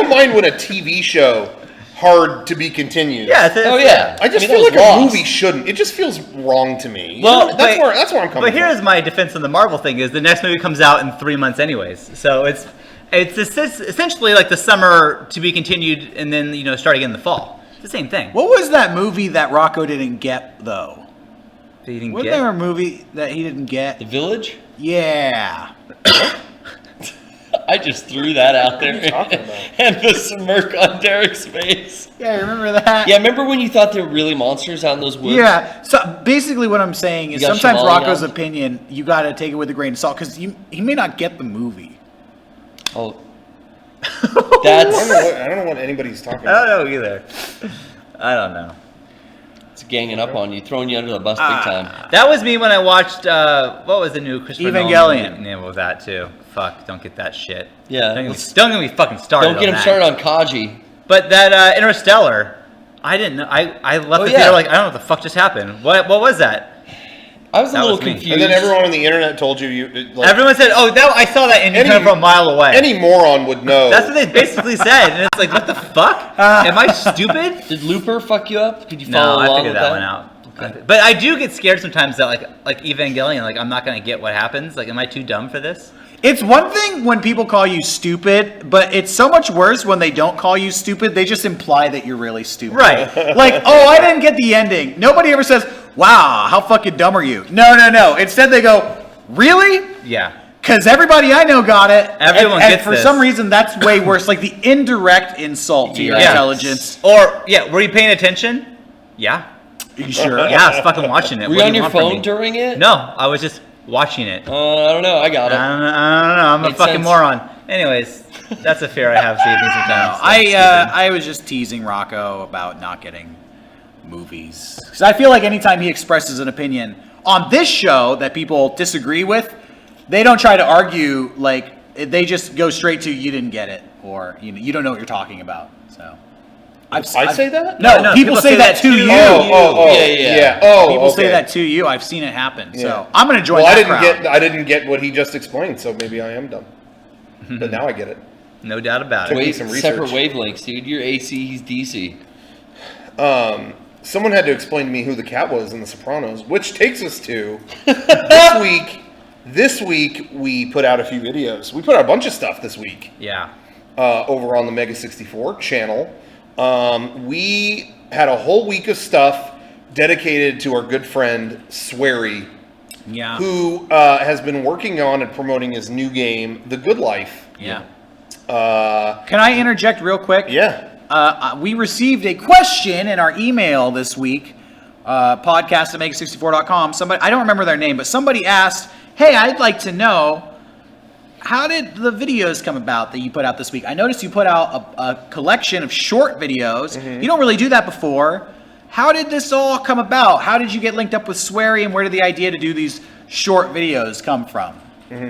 Speaker 3: mind when a TV show hard to be continued.
Speaker 4: Yeah. It's,
Speaker 2: Oh yeah.
Speaker 3: I just
Speaker 2: mean,
Speaker 3: feel
Speaker 2: that
Speaker 3: like
Speaker 2: was
Speaker 3: a
Speaker 2: Lost.
Speaker 3: movie shouldn't. It just feels wrong to me. You
Speaker 4: Well,
Speaker 3: know, that's where I'm coming
Speaker 4: But
Speaker 3: from.
Speaker 4: here's my defense on the Marvel thing: is the next movie comes out in 3 months anyways, so it's essentially like the summer to be continued, and then start again in the fall. It's the same thing.
Speaker 1: What was that movie that Rocco didn't get, though?
Speaker 4: That you didn't
Speaker 1: Wasn't
Speaker 4: get?
Speaker 1: there a movie that he didn't get?
Speaker 2: The Village.
Speaker 1: Yeah.
Speaker 2: I just threw that out there,
Speaker 3: talking about?
Speaker 2: and the smirk on Derek's face.
Speaker 1: Yeah, remember that?
Speaker 2: Yeah, remember when you thought they were really monsters out in those woods?
Speaker 1: Yeah. So basically, what I'm saying is
Speaker 2: You got
Speaker 1: sometimes
Speaker 2: Shyamalan
Speaker 1: Rocco's
Speaker 2: out?
Speaker 1: opinion, you got to take it with a grain of salt because he may not get the movie.
Speaker 2: Oh,
Speaker 3: I
Speaker 2: that's
Speaker 3: don't know what anybody's talking
Speaker 4: I
Speaker 3: about.
Speaker 4: don't know either. I don't know.
Speaker 2: it's ganging up on you, throwing you under the bus big time.
Speaker 4: That was me when I watched what was the new Christopher
Speaker 1: Evangelion.
Speaker 4: Nolan name of that too. Fuck, don't get that shit.
Speaker 2: Yeah,
Speaker 4: Don't
Speaker 2: let's-
Speaker 4: get me fucking started.
Speaker 2: Don't get
Speaker 4: on
Speaker 2: him
Speaker 4: that.
Speaker 2: started on Kaji.
Speaker 4: But that Interstellar, I didn't know. I left
Speaker 2: Oh,
Speaker 4: the
Speaker 2: yeah.
Speaker 4: theater like I don't know what the fuck just happened. What was that?
Speaker 2: I was a
Speaker 4: That
Speaker 2: little
Speaker 4: was me.
Speaker 2: confused.
Speaker 3: And then everyone on the internet told you like,
Speaker 4: Everyone said, "Oh, that I saw that," and you
Speaker 3: Any-
Speaker 4: kind of from a mile away.
Speaker 3: any moron would know.
Speaker 4: That's what they basically said, and it's like, what the fuck? Am I stupid?
Speaker 2: Did Looper fuck you up? Did you
Speaker 4: No,
Speaker 2: follow
Speaker 4: I
Speaker 2: along
Speaker 4: figured
Speaker 2: with
Speaker 4: that one out. But I do get scared sometimes that like Evangelion, like I'm not gonna get what happens. Like, am I too dumb for this?
Speaker 1: It's one thing when people call you stupid, but it's so much worse when they don't call you stupid. They just imply that you're really stupid.
Speaker 4: Right.
Speaker 1: Like, oh, I didn't get the ending. Nobody ever says, wow, how fucking dumb are you? No. Instead, they go, really?
Speaker 4: Yeah.
Speaker 1: Because everybody I know got it.
Speaker 4: Everyone
Speaker 1: and
Speaker 4: gets
Speaker 1: for
Speaker 4: this.
Speaker 1: some reason, that's way worse. Like the indirect insult to your
Speaker 2: Yeah.
Speaker 1: intelligence.
Speaker 4: Or were you paying attention? Yeah.
Speaker 1: You sure?
Speaker 4: Yeah, I was fucking watching it.
Speaker 2: Were
Speaker 4: What
Speaker 2: you
Speaker 4: do
Speaker 2: on your
Speaker 4: want from
Speaker 2: phone
Speaker 4: me?
Speaker 2: during it?
Speaker 4: No, I was just watching it.
Speaker 2: I don't know. I got it.
Speaker 4: I don't know. I'm a
Speaker 2: Makes
Speaker 4: fucking
Speaker 2: sense.
Speaker 4: moron. Anyways, that's a fear I have seeing things sometimes.
Speaker 1: I was just teasing Rocco about not getting movies. Because I feel like anytime he expresses an opinion on this show that people disagree with, they don't try to argue. Like, they just go straight to, you didn't get it, or you don't know what you're talking about. So
Speaker 3: I say that?
Speaker 1: No, people say that to you.
Speaker 2: Yeah.
Speaker 3: Oh,
Speaker 1: People say
Speaker 3: okay.
Speaker 1: that to you. I've seen it happen.
Speaker 3: Yeah.
Speaker 1: So I'm going to join
Speaker 3: Well,
Speaker 1: that crowd.
Speaker 3: I didn't get what he just explained, so maybe I am dumb. But now I get it.
Speaker 4: No doubt about
Speaker 3: Took
Speaker 4: it.
Speaker 3: me some research.
Speaker 2: Separate wavelengths, dude. You're AC, he's DC.
Speaker 3: Someone had to explain to me who the cat was in The Sopranos, which takes us to this week we put out a few videos. We put out a bunch of stuff this week
Speaker 4: Yeah.
Speaker 3: over on the MEGA64 channel. We had a whole week of stuff dedicated to our good friend Swery,
Speaker 1: Yeah.
Speaker 3: who has been working on and promoting his new game, The Good Life.
Speaker 1: Yeah. Can I interject real quick?
Speaker 3: Yeah.
Speaker 1: We received a question in our email this week, podcast@mega64.com. Somebody, I don't remember their name, but somebody asked, hey, I'd like to know, how did the videos come about that you put out this week? I noticed you put out a collection of short videos. You don't really do that before. How did this all come about? How did you get linked up with Swery, and where did the idea to do these short videos come from?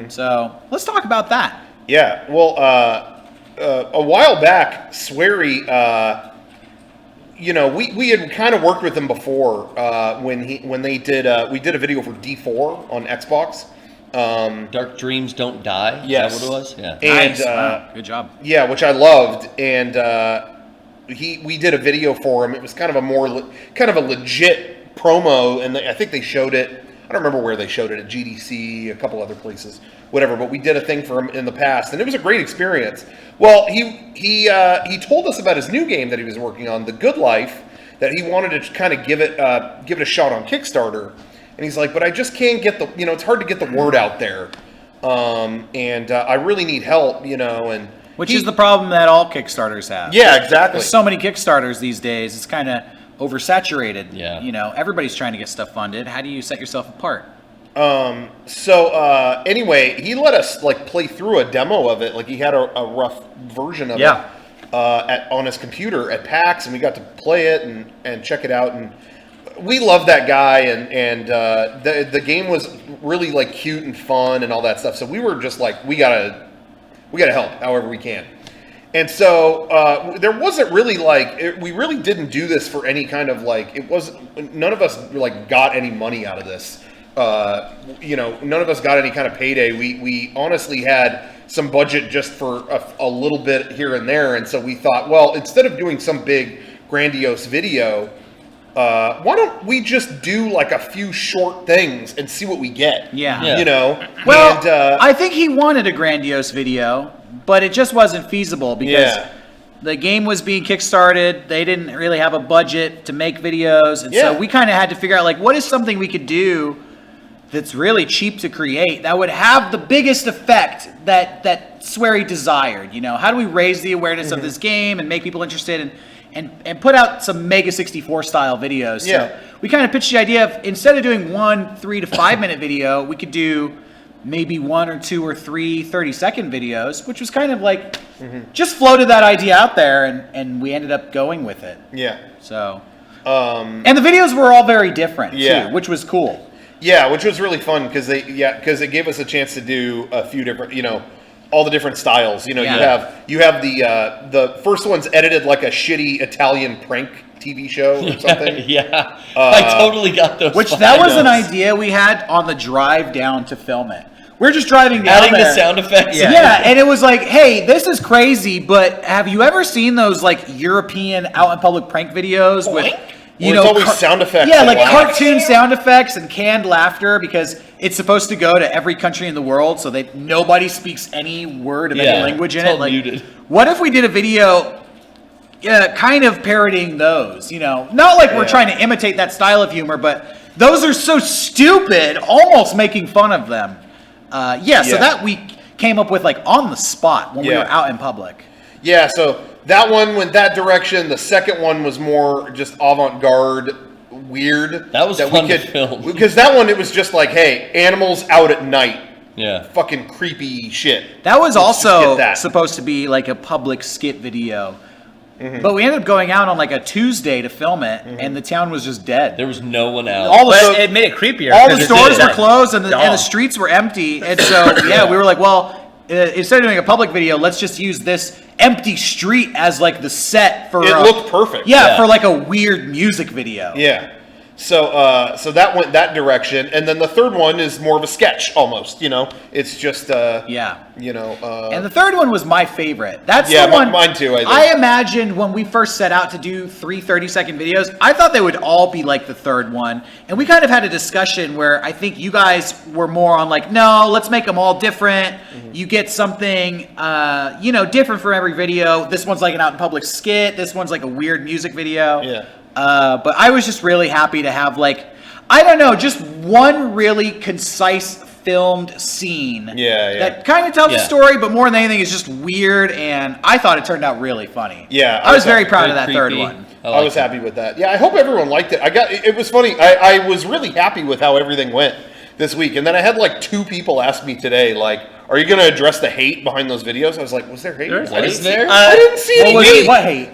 Speaker 1: So let's talk about that.
Speaker 3: Yeah, well, a while back, Swery, we had kind of worked with him before when we did a video for D4 on Xbox.
Speaker 2: Dark Dreams Don't Die?
Speaker 3: Yes.
Speaker 2: Is that what it was? Yeah.
Speaker 3: And
Speaker 1: Nice. Wow, good job.
Speaker 3: yeah, which I loved, and we did a video for him. It was kind of a legit promo, and I think they showed it. I don't remember where they showed it, at GDC, a couple other places, whatever. But we did a thing for him in the past, and it was a great experience. Well, he told us about his new game that he was working on, The Good Life, that he wanted to kind of give it a shot on Kickstarter. And he's like, but I just can't get it's hard to get the word out there, and I really need help, and
Speaker 1: Which is the problem that all Kickstarters have.
Speaker 3: yeah, exactly.
Speaker 1: There's so many Kickstarters these days. It's kind of oversaturated.
Speaker 2: Yeah.
Speaker 1: Everybody's trying to get stuff funded. How do you set yourself apart?
Speaker 3: Anyway, he let us play through a demo of it. Like, he had a rough version of it on his computer at PAX, and we got to play it and check it out. And we love that guy, and the game was really cute and fun and all that stuff. So we were just like, we gotta help however we can. And so there wasn't really we really didn't do this for any kind of none of us got any money out of this. None of us got any kind of payday. We honestly had some budget just for a little bit here and there. And so we thought, well, instead of doing some big grandiose video, why don't we just do a few short things and see what we get?
Speaker 1: Yeah. Well, I think he wanted a grandiose video, but it just wasn't feasible because the game was being kickstarted. They didn't really have a budget to make videos. And so we kind of had to figure out what is something we could do that's really cheap to create that would have the biggest effect that Swery desired. How do we raise the awareness of this game and make people interested and put out some MEGA64 style videos? So we kind of pitched the idea of, instead of doing 1 3 to 5 minute video, we could do maybe 1 or 2 or 3 30-second videos, which was kind of just floated that idea out there, and we ended up going with it.
Speaker 3: Yeah.
Speaker 1: So, and the videos were all very different too, which was cool.
Speaker 3: Yeah, which was really fun because it gave us a chance to do a few different, all the different styles. You have the first one's edited like a shitty Italian prank TV show or something.
Speaker 2: I totally got those.
Speaker 1: Which that was an idea we had on the drive down to film it. We're just driving down
Speaker 2: adding
Speaker 1: there.
Speaker 2: the sound effects.
Speaker 1: Yeah, and it was like, hey, this is crazy, but have you ever seen those European out in public prank videos with
Speaker 3: it's always sound effects?
Speaker 1: Yeah, cartoon sound effects and canned laughter, because it's supposed to go to every country in the world, so that nobody speaks any word of any language in it.
Speaker 2: Muted.
Speaker 1: What if we did a video kind of parodying those? Not we're trying to imitate that style of humor, but those are so stupid, almost making fun of them. So that we came up with on the spot when we were out in public.
Speaker 3: Yeah, so that one went that direction. The second one was more just avant-garde weird.
Speaker 2: That was
Speaker 3: we
Speaker 2: fun to
Speaker 3: could
Speaker 2: film.
Speaker 3: because that one it was just like, hey, animals out at night,
Speaker 2: Yeah.
Speaker 3: fucking creepy shit.
Speaker 1: That was
Speaker 3: Let's just
Speaker 1: also
Speaker 3: get that.
Speaker 1: supposed to be like a public skit video.
Speaker 3: Mm-hmm.
Speaker 1: But we ended up going out on like a Tuesday to film it, and the town was just dead.
Speaker 2: There was no one out.
Speaker 1: All the
Speaker 4: But it made it creepier.
Speaker 1: all the
Speaker 4: 'cause it
Speaker 1: stores
Speaker 4: did.
Speaker 1: were closed and the
Speaker 4: Dumb.
Speaker 1: streets were empty. And so, yeah, we were like, well, instead of doing a public video, let's just use this empty street as like the set for.
Speaker 3: It looked perfect.
Speaker 1: Yeah, for like a weird music video.
Speaker 3: Yeah. So so that went that direction, and then the third one is more of a sketch almost. You know, it's just
Speaker 1: Yeah.
Speaker 3: you know.
Speaker 1: And the third one was my favorite. That's
Speaker 3: Yeah,
Speaker 1: the one.
Speaker 3: mine too, I think.
Speaker 1: I imagined when we first set out to do 3 30-second videos, I thought they would all be like the third one. And we kind of had a discussion where I think you guys were more on like, no, let's make them all different.
Speaker 3: Mm-hmm.
Speaker 1: You get something, different for every video. This one's like an out in public skit. This one's like a weird music video.
Speaker 3: Yeah.
Speaker 1: But I was just really happy to have like, I don't know, just one really concise filmed scene.
Speaker 3: Yeah.
Speaker 1: That kind of tells
Speaker 2: Yeah.
Speaker 1: the story, but more than anything, is just weird, and I thought it turned out really funny.
Speaker 3: Yeah,
Speaker 1: I was very
Speaker 3: happy.
Speaker 1: proud of that
Speaker 2: Very
Speaker 1: third
Speaker 2: creepy.
Speaker 1: one.
Speaker 3: I was happy with that. Yeah, I hope everyone liked it. It was funny. I was really happy with how everything went this week. And then I had like 2 people ask me today, like, are you going to address the hate behind those videos? I was like, was there hate?
Speaker 4: There is.
Speaker 3: I didn't
Speaker 2: Is
Speaker 3: see-
Speaker 2: there?
Speaker 3: I didn't see any
Speaker 1: What was
Speaker 3: hate.
Speaker 1: it? What hate?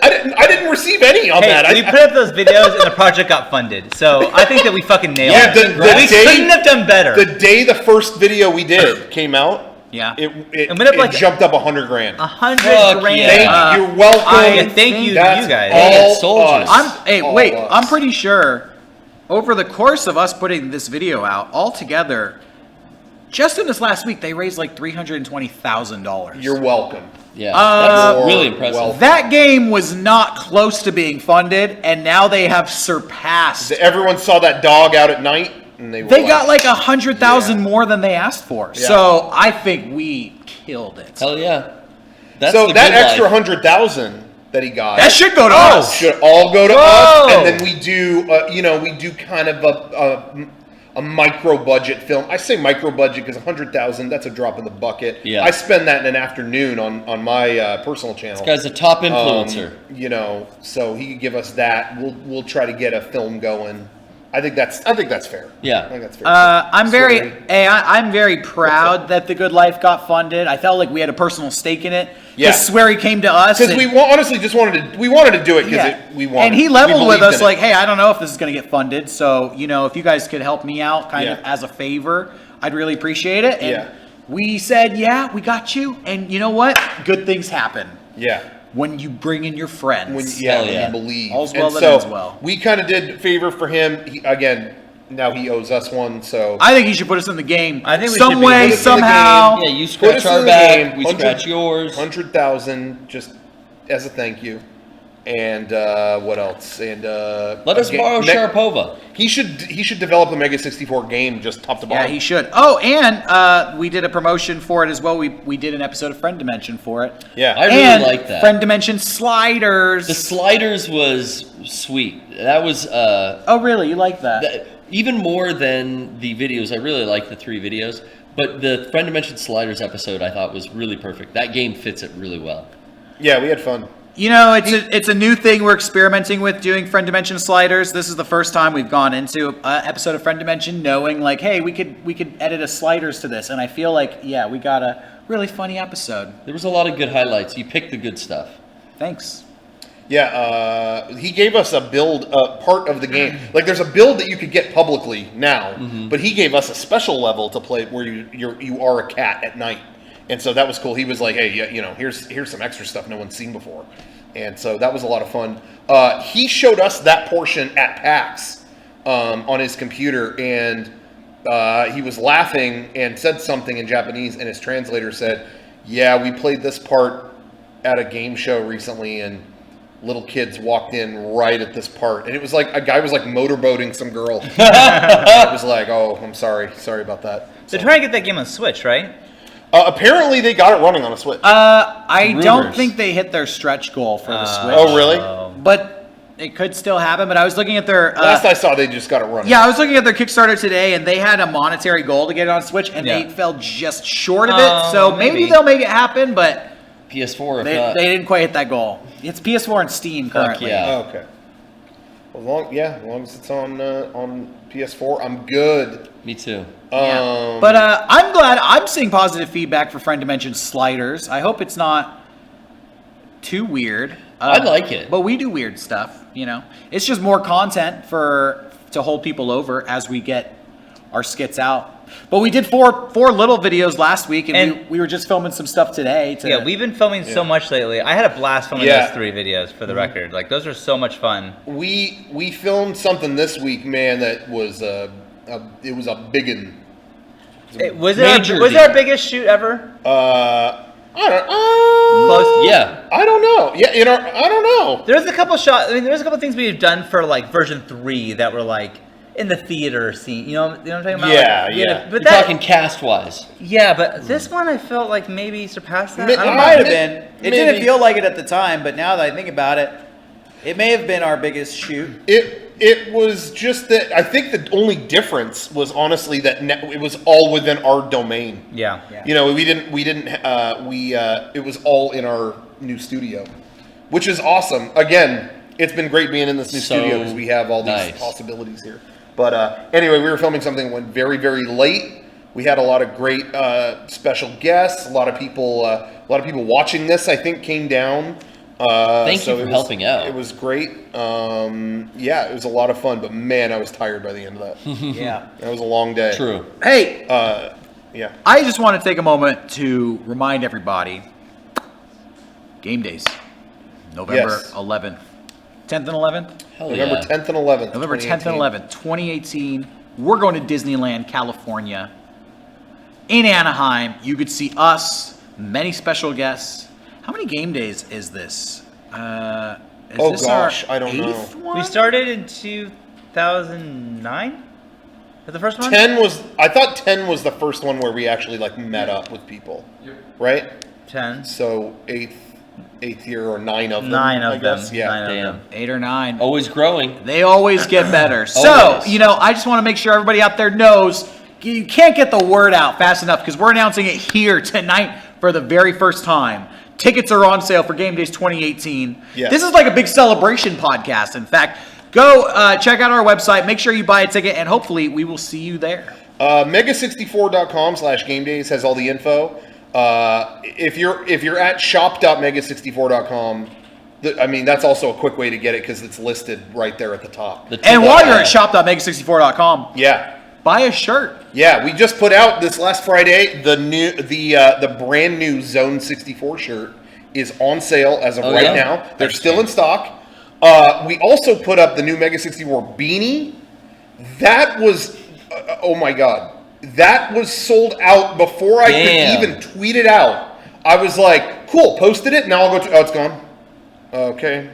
Speaker 3: I didn't receive any on
Speaker 4: Hey,
Speaker 3: that.
Speaker 4: we put up those videos and the project got funded. So I think that we fucking nailed
Speaker 3: Yeah,
Speaker 4: it.
Speaker 3: the
Speaker 4: We
Speaker 3: day-
Speaker 4: couldn't have done better.
Speaker 3: the day the first video we did came out,
Speaker 1: Yeah.
Speaker 3: it
Speaker 4: went up like
Speaker 3: jumped up $100,000.
Speaker 4: 100
Speaker 2: Fuck
Speaker 4: grand.
Speaker 2: yeah.
Speaker 3: You're welcome.
Speaker 4: Yeah, thank you to
Speaker 3: That's
Speaker 4: you guys.
Speaker 2: Yeah,
Speaker 3: all
Speaker 2: soldiers.
Speaker 3: us. All
Speaker 1: I'm
Speaker 3: us.
Speaker 1: pretty sure over the course of us putting this video out, all together, just in this last week, they raised like $320,000.
Speaker 3: You're welcome.
Speaker 2: Yeah.
Speaker 1: Uh,
Speaker 2: That's really
Speaker 3: You're
Speaker 2: impressive.
Speaker 3: welcome.
Speaker 1: That game was not close to being funded, and now they have surpassed.
Speaker 3: Everyone saw that dog out at night, and they were
Speaker 1: They got like 100,000
Speaker 3: Yeah.
Speaker 1: more than they asked for.
Speaker 3: Yeah.
Speaker 1: So I think we killed it.
Speaker 2: Hell yeah. That's
Speaker 3: so
Speaker 2: the
Speaker 3: that
Speaker 2: good
Speaker 3: extra
Speaker 2: life.
Speaker 3: 100,000 that he got.
Speaker 1: That should go to us.
Speaker 3: should all go to
Speaker 1: Whoa.
Speaker 3: us, and then we do, we do kind of a micro budget film. I say micro budget because 100,000, that's a drop in the bucket.
Speaker 2: Yeah.
Speaker 3: I spend that in an afternoon on my personal channel.
Speaker 2: This guy's a top influencer.
Speaker 3: So he could give us that. We'll try to get a film going. I think that's fair.
Speaker 2: Yeah.
Speaker 3: I think that's fair.
Speaker 1: I'm
Speaker 3: Story.
Speaker 1: I'm very proud that The Good Life got funded. I felt like we had a personal stake in it.
Speaker 3: Yeah.
Speaker 1: This is where he came to us.
Speaker 3: Because
Speaker 1: and-
Speaker 3: we honestly just wanted to do it because
Speaker 1: Yeah.
Speaker 3: we wanted.
Speaker 1: And he
Speaker 3: we
Speaker 1: leveled with
Speaker 3: believed
Speaker 1: us
Speaker 3: in it.
Speaker 1: like, hey, I don't know if this is going to get funded. So, if you guys could help me out kind of
Speaker 3: Yeah.
Speaker 1: as a favor, I'd really appreciate it. And
Speaker 3: Yeah.
Speaker 1: we said, yeah, we got you. And you know what? Good things happen
Speaker 3: Yeah.
Speaker 1: when you bring in your friends.
Speaker 3: When
Speaker 2: Hell yeah.
Speaker 3: you believe.
Speaker 1: All's well
Speaker 3: And
Speaker 1: that
Speaker 3: so
Speaker 1: ends well.
Speaker 3: we kind of did favor for him. Again, now he owes us one. So
Speaker 1: I think he should put us in the game.
Speaker 4: I think we
Speaker 1: some
Speaker 4: should be.
Speaker 1: way,
Speaker 3: Put us in the
Speaker 1: somehow.
Speaker 3: game.
Speaker 2: Yeah, you
Speaker 3: Put
Speaker 2: scratch
Speaker 3: us in
Speaker 2: our
Speaker 3: the
Speaker 2: back,
Speaker 3: game,
Speaker 2: we
Speaker 3: 100
Speaker 2: scratch yours.
Speaker 3: 100,000 just as a thank you. And what else? And
Speaker 2: Let us borrow Sharapova.
Speaker 3: He should develop a MEGA64 game just top to bottom.
Speaker 1: Yeah, he should. Oh, and we did a promotion for it as well. We did an episode of Friend Dimension for it.
Speaker 3: Yeah.
Speaker 2: I really
Speaker 1: and
Speaker 2: like that.
Speaker 1: Friend Dimension sliders.
Speaker 2: The sliders was sweet. That was
Speaker 1: Oh, really? You like that?
Speaker 2: even more than the videos. I really like the 3 videos, but the Friend Dimension Sliders episode I thought was really perfect. That game fits it really well.
Speaker 3: Yeah, we had fun.
Speaker 1: It's a new thing we're experimenting with, doing Friend Dimension sliders. This is the first time we've gone into an episode of Friend Dimension knowing like, hey, we could edit a sliders to this, and I feel like, yeah, we got a really funny episode.
Speaker 2: There was a lot of good highlights. You picked the good stuff.
Speaker 1: Thanks.
Speaker 3: Yeah, he gave us a build part of the game. Like, there's a build that you could get publicly now, but he gave us a special level to play where you are a cat at night, and so that was cool. He was like, "Hey, here's some extra stuff no one's seen before," and so that was a lot of fun. He showed us that portion at PAX on his computer, and he was laughing and said something in Japanese, and his translator said, "Yeah, we played this part at a game show recently, and little kids walked in right at this part, and it was like a guy was like motorboating some girl." I was like, "Oh, I'm sorry about that."
Speaker 4: They're trying to get that game on Switch, right?
Speaker 3: Apparently, they got it running on a Switch.
Speaker 1: I don't
Speaker 2: Rumors.
Speaker 1: think they hit their stretch goal for the Switch.
Speaker 3: Oh, really?
Speaker 1: But it could still happen. But I was looking at their
Speaker 3: Last I saw, they just got it running.
Speaker 1: yeah, I was looking at their Kickstarter today, and they had a monetary goal to get it on Switch, and
Speaker 4: Yeah.
Speaker 1: they fell just short of it. So maybe
Speaker 4: maybe.
Speaker 1: they'll make it happen, but
Speaker 2: PS4, if
Speaker 1: they
Speaker 2: not.
Speaker 1: didn't quite hit that goal. It's PS4 and Steam
Speaker 2: Fuck
Speaker 1: currently.
Speaker 2: yeah.
Speaker 3: Oh, okay. As long as it's on PS4, I'm good.
Speaker 2: Me too.
Speaker 1: Yeah. But I'm glad I'm seeing positive feedback for Friend Dimension Sliders. I hope it's not too weird.
Speaker 2: I like it.
Speaker 1: But we do weird stuff, you know. It's just more content to hold people over as we get our skits out. But we did four little videos last week, and we were just filming some stuff today.
Speaker 4: Yeah, we've been filming so much lately. I had a blast filming those 3 videos for the record. Like, those are so much fun.
Speaker 3: We filmed something this week, man, that was it was a biggin'.
Speaker 4: Was it our biggest shoot ever?
Speaker 3: I don't.
Speaker 4: Close?
Speaker 2: Yeah.
Speaker 3: I don't know. Yeah, I don't know.
Speaker 4: There's a couple shots. I mean, there's a couple things we've done for like version 3 that were like in the theater scene. You know what I'm talking about?
Speaker 3: Yeah,
Speaker 4: like,
Speaker 3: yeah.
Speaker 4: But
Speaker 2: You're talking cast-wise.
Speaker 4: Yeah, but this one I felt like maybe surpassed that.
Speaker 3: Mi-
Speaker 4: I don't
Speaker 1: It
Speaker 4: know.
Speaker 1: might have been. It
Speaker 3: Maybe.
Speaker 1: didn't feel like it at the time, but now that I think about it, it may have been our biggest shoot.
Speaker 3: It was just that I think the only difference was honestly that it was all within our domain.
Speaker 4: Yeah.
Speaker 3: You know, it was all in our new studio, which is awesome. Again, it's been great being in this new studio because we have all these possibilities here. But anyway, we were filming something that went very, very late. We had a lot of great special guests. A lot of people watching this, I think, came down.
Speaker 2: Thank you for helping out.
Speaker 3: It was great. Yeah, it was a lot of fun. But man, I was tired by the end of that.
Speaker 1: Yeah.
Speaker 3: That was a long day.
Speaker 2: True.
Speaker 1: Hey,
Speaker 3: Yeah.
Speaker 1: I just want to take a moment to remind everybody, Gamedays, November
Speaker 3: Yes.
Speaker 1: 11th. 10th and 11th?
Speaker 2: Hell
Speaker 3: November
Speaker 2: yeah.
Speaker 3: 10th and 11th.
Speaker 1: November 10th and 11th, 2018. We're going to Disneyland, California. In Anaheim, you could see us, many special guests. How many game days is this? This
Speaker 3: gosh,
Speaker 1: our
Speaker 3: I don't know.
Speaker 1: 8th one?
Speaker 4: We started in 2009? Was the first one?
Speaker 3: I thought 10 was the first one where we actually like met up with people. Right?
Speaker 4: 10.
Speaker 3: So eighth year or 9 of them.
Speaker 4: 9
Speaker 3: I
Speaker 4: of them.
Speaker 3: guess. Yeah.
Speaker 4: 9 of
Speaker 2: Damn.
Speaker 4: them.
Speaker 1: 8 or 9.
Speaker 2: Always growing.
Speaker 1: They always get better. So,
Speaker 2: Always.
Speaker 1: I just want to make sure everybody out there knows you can't get the word out fast enough because we're announcing it here tonight for the very first time. Tickets are on sale for Game Days 2018.
Speaker 3: Yes.
Speaker 1: This is like a big celebration podcast. In fact, go check out our website. Make sure you buy a ticket, and hopefully we will see you there.
Speaker 3: Mega64.com/gamedays has all the info. If you're at shop.mega64.com, that's also a quick way to get it because it's listed right there at the top.
Speaker 1: And while you're at shop.mega64.com,
Speaker 3: Yeah.
Speaker 1: buy a shirt.
Speaker 3: Yeah, we just put out this last Friday the brand new Zone 64 shirt is on sale as of right now. They're still in stock. We also put up the new Mega 64 beanie. That was oh my god. That was sold out before I could even tweet it out. I was like, cool, posted it, now I'll go to it's gone. Okay.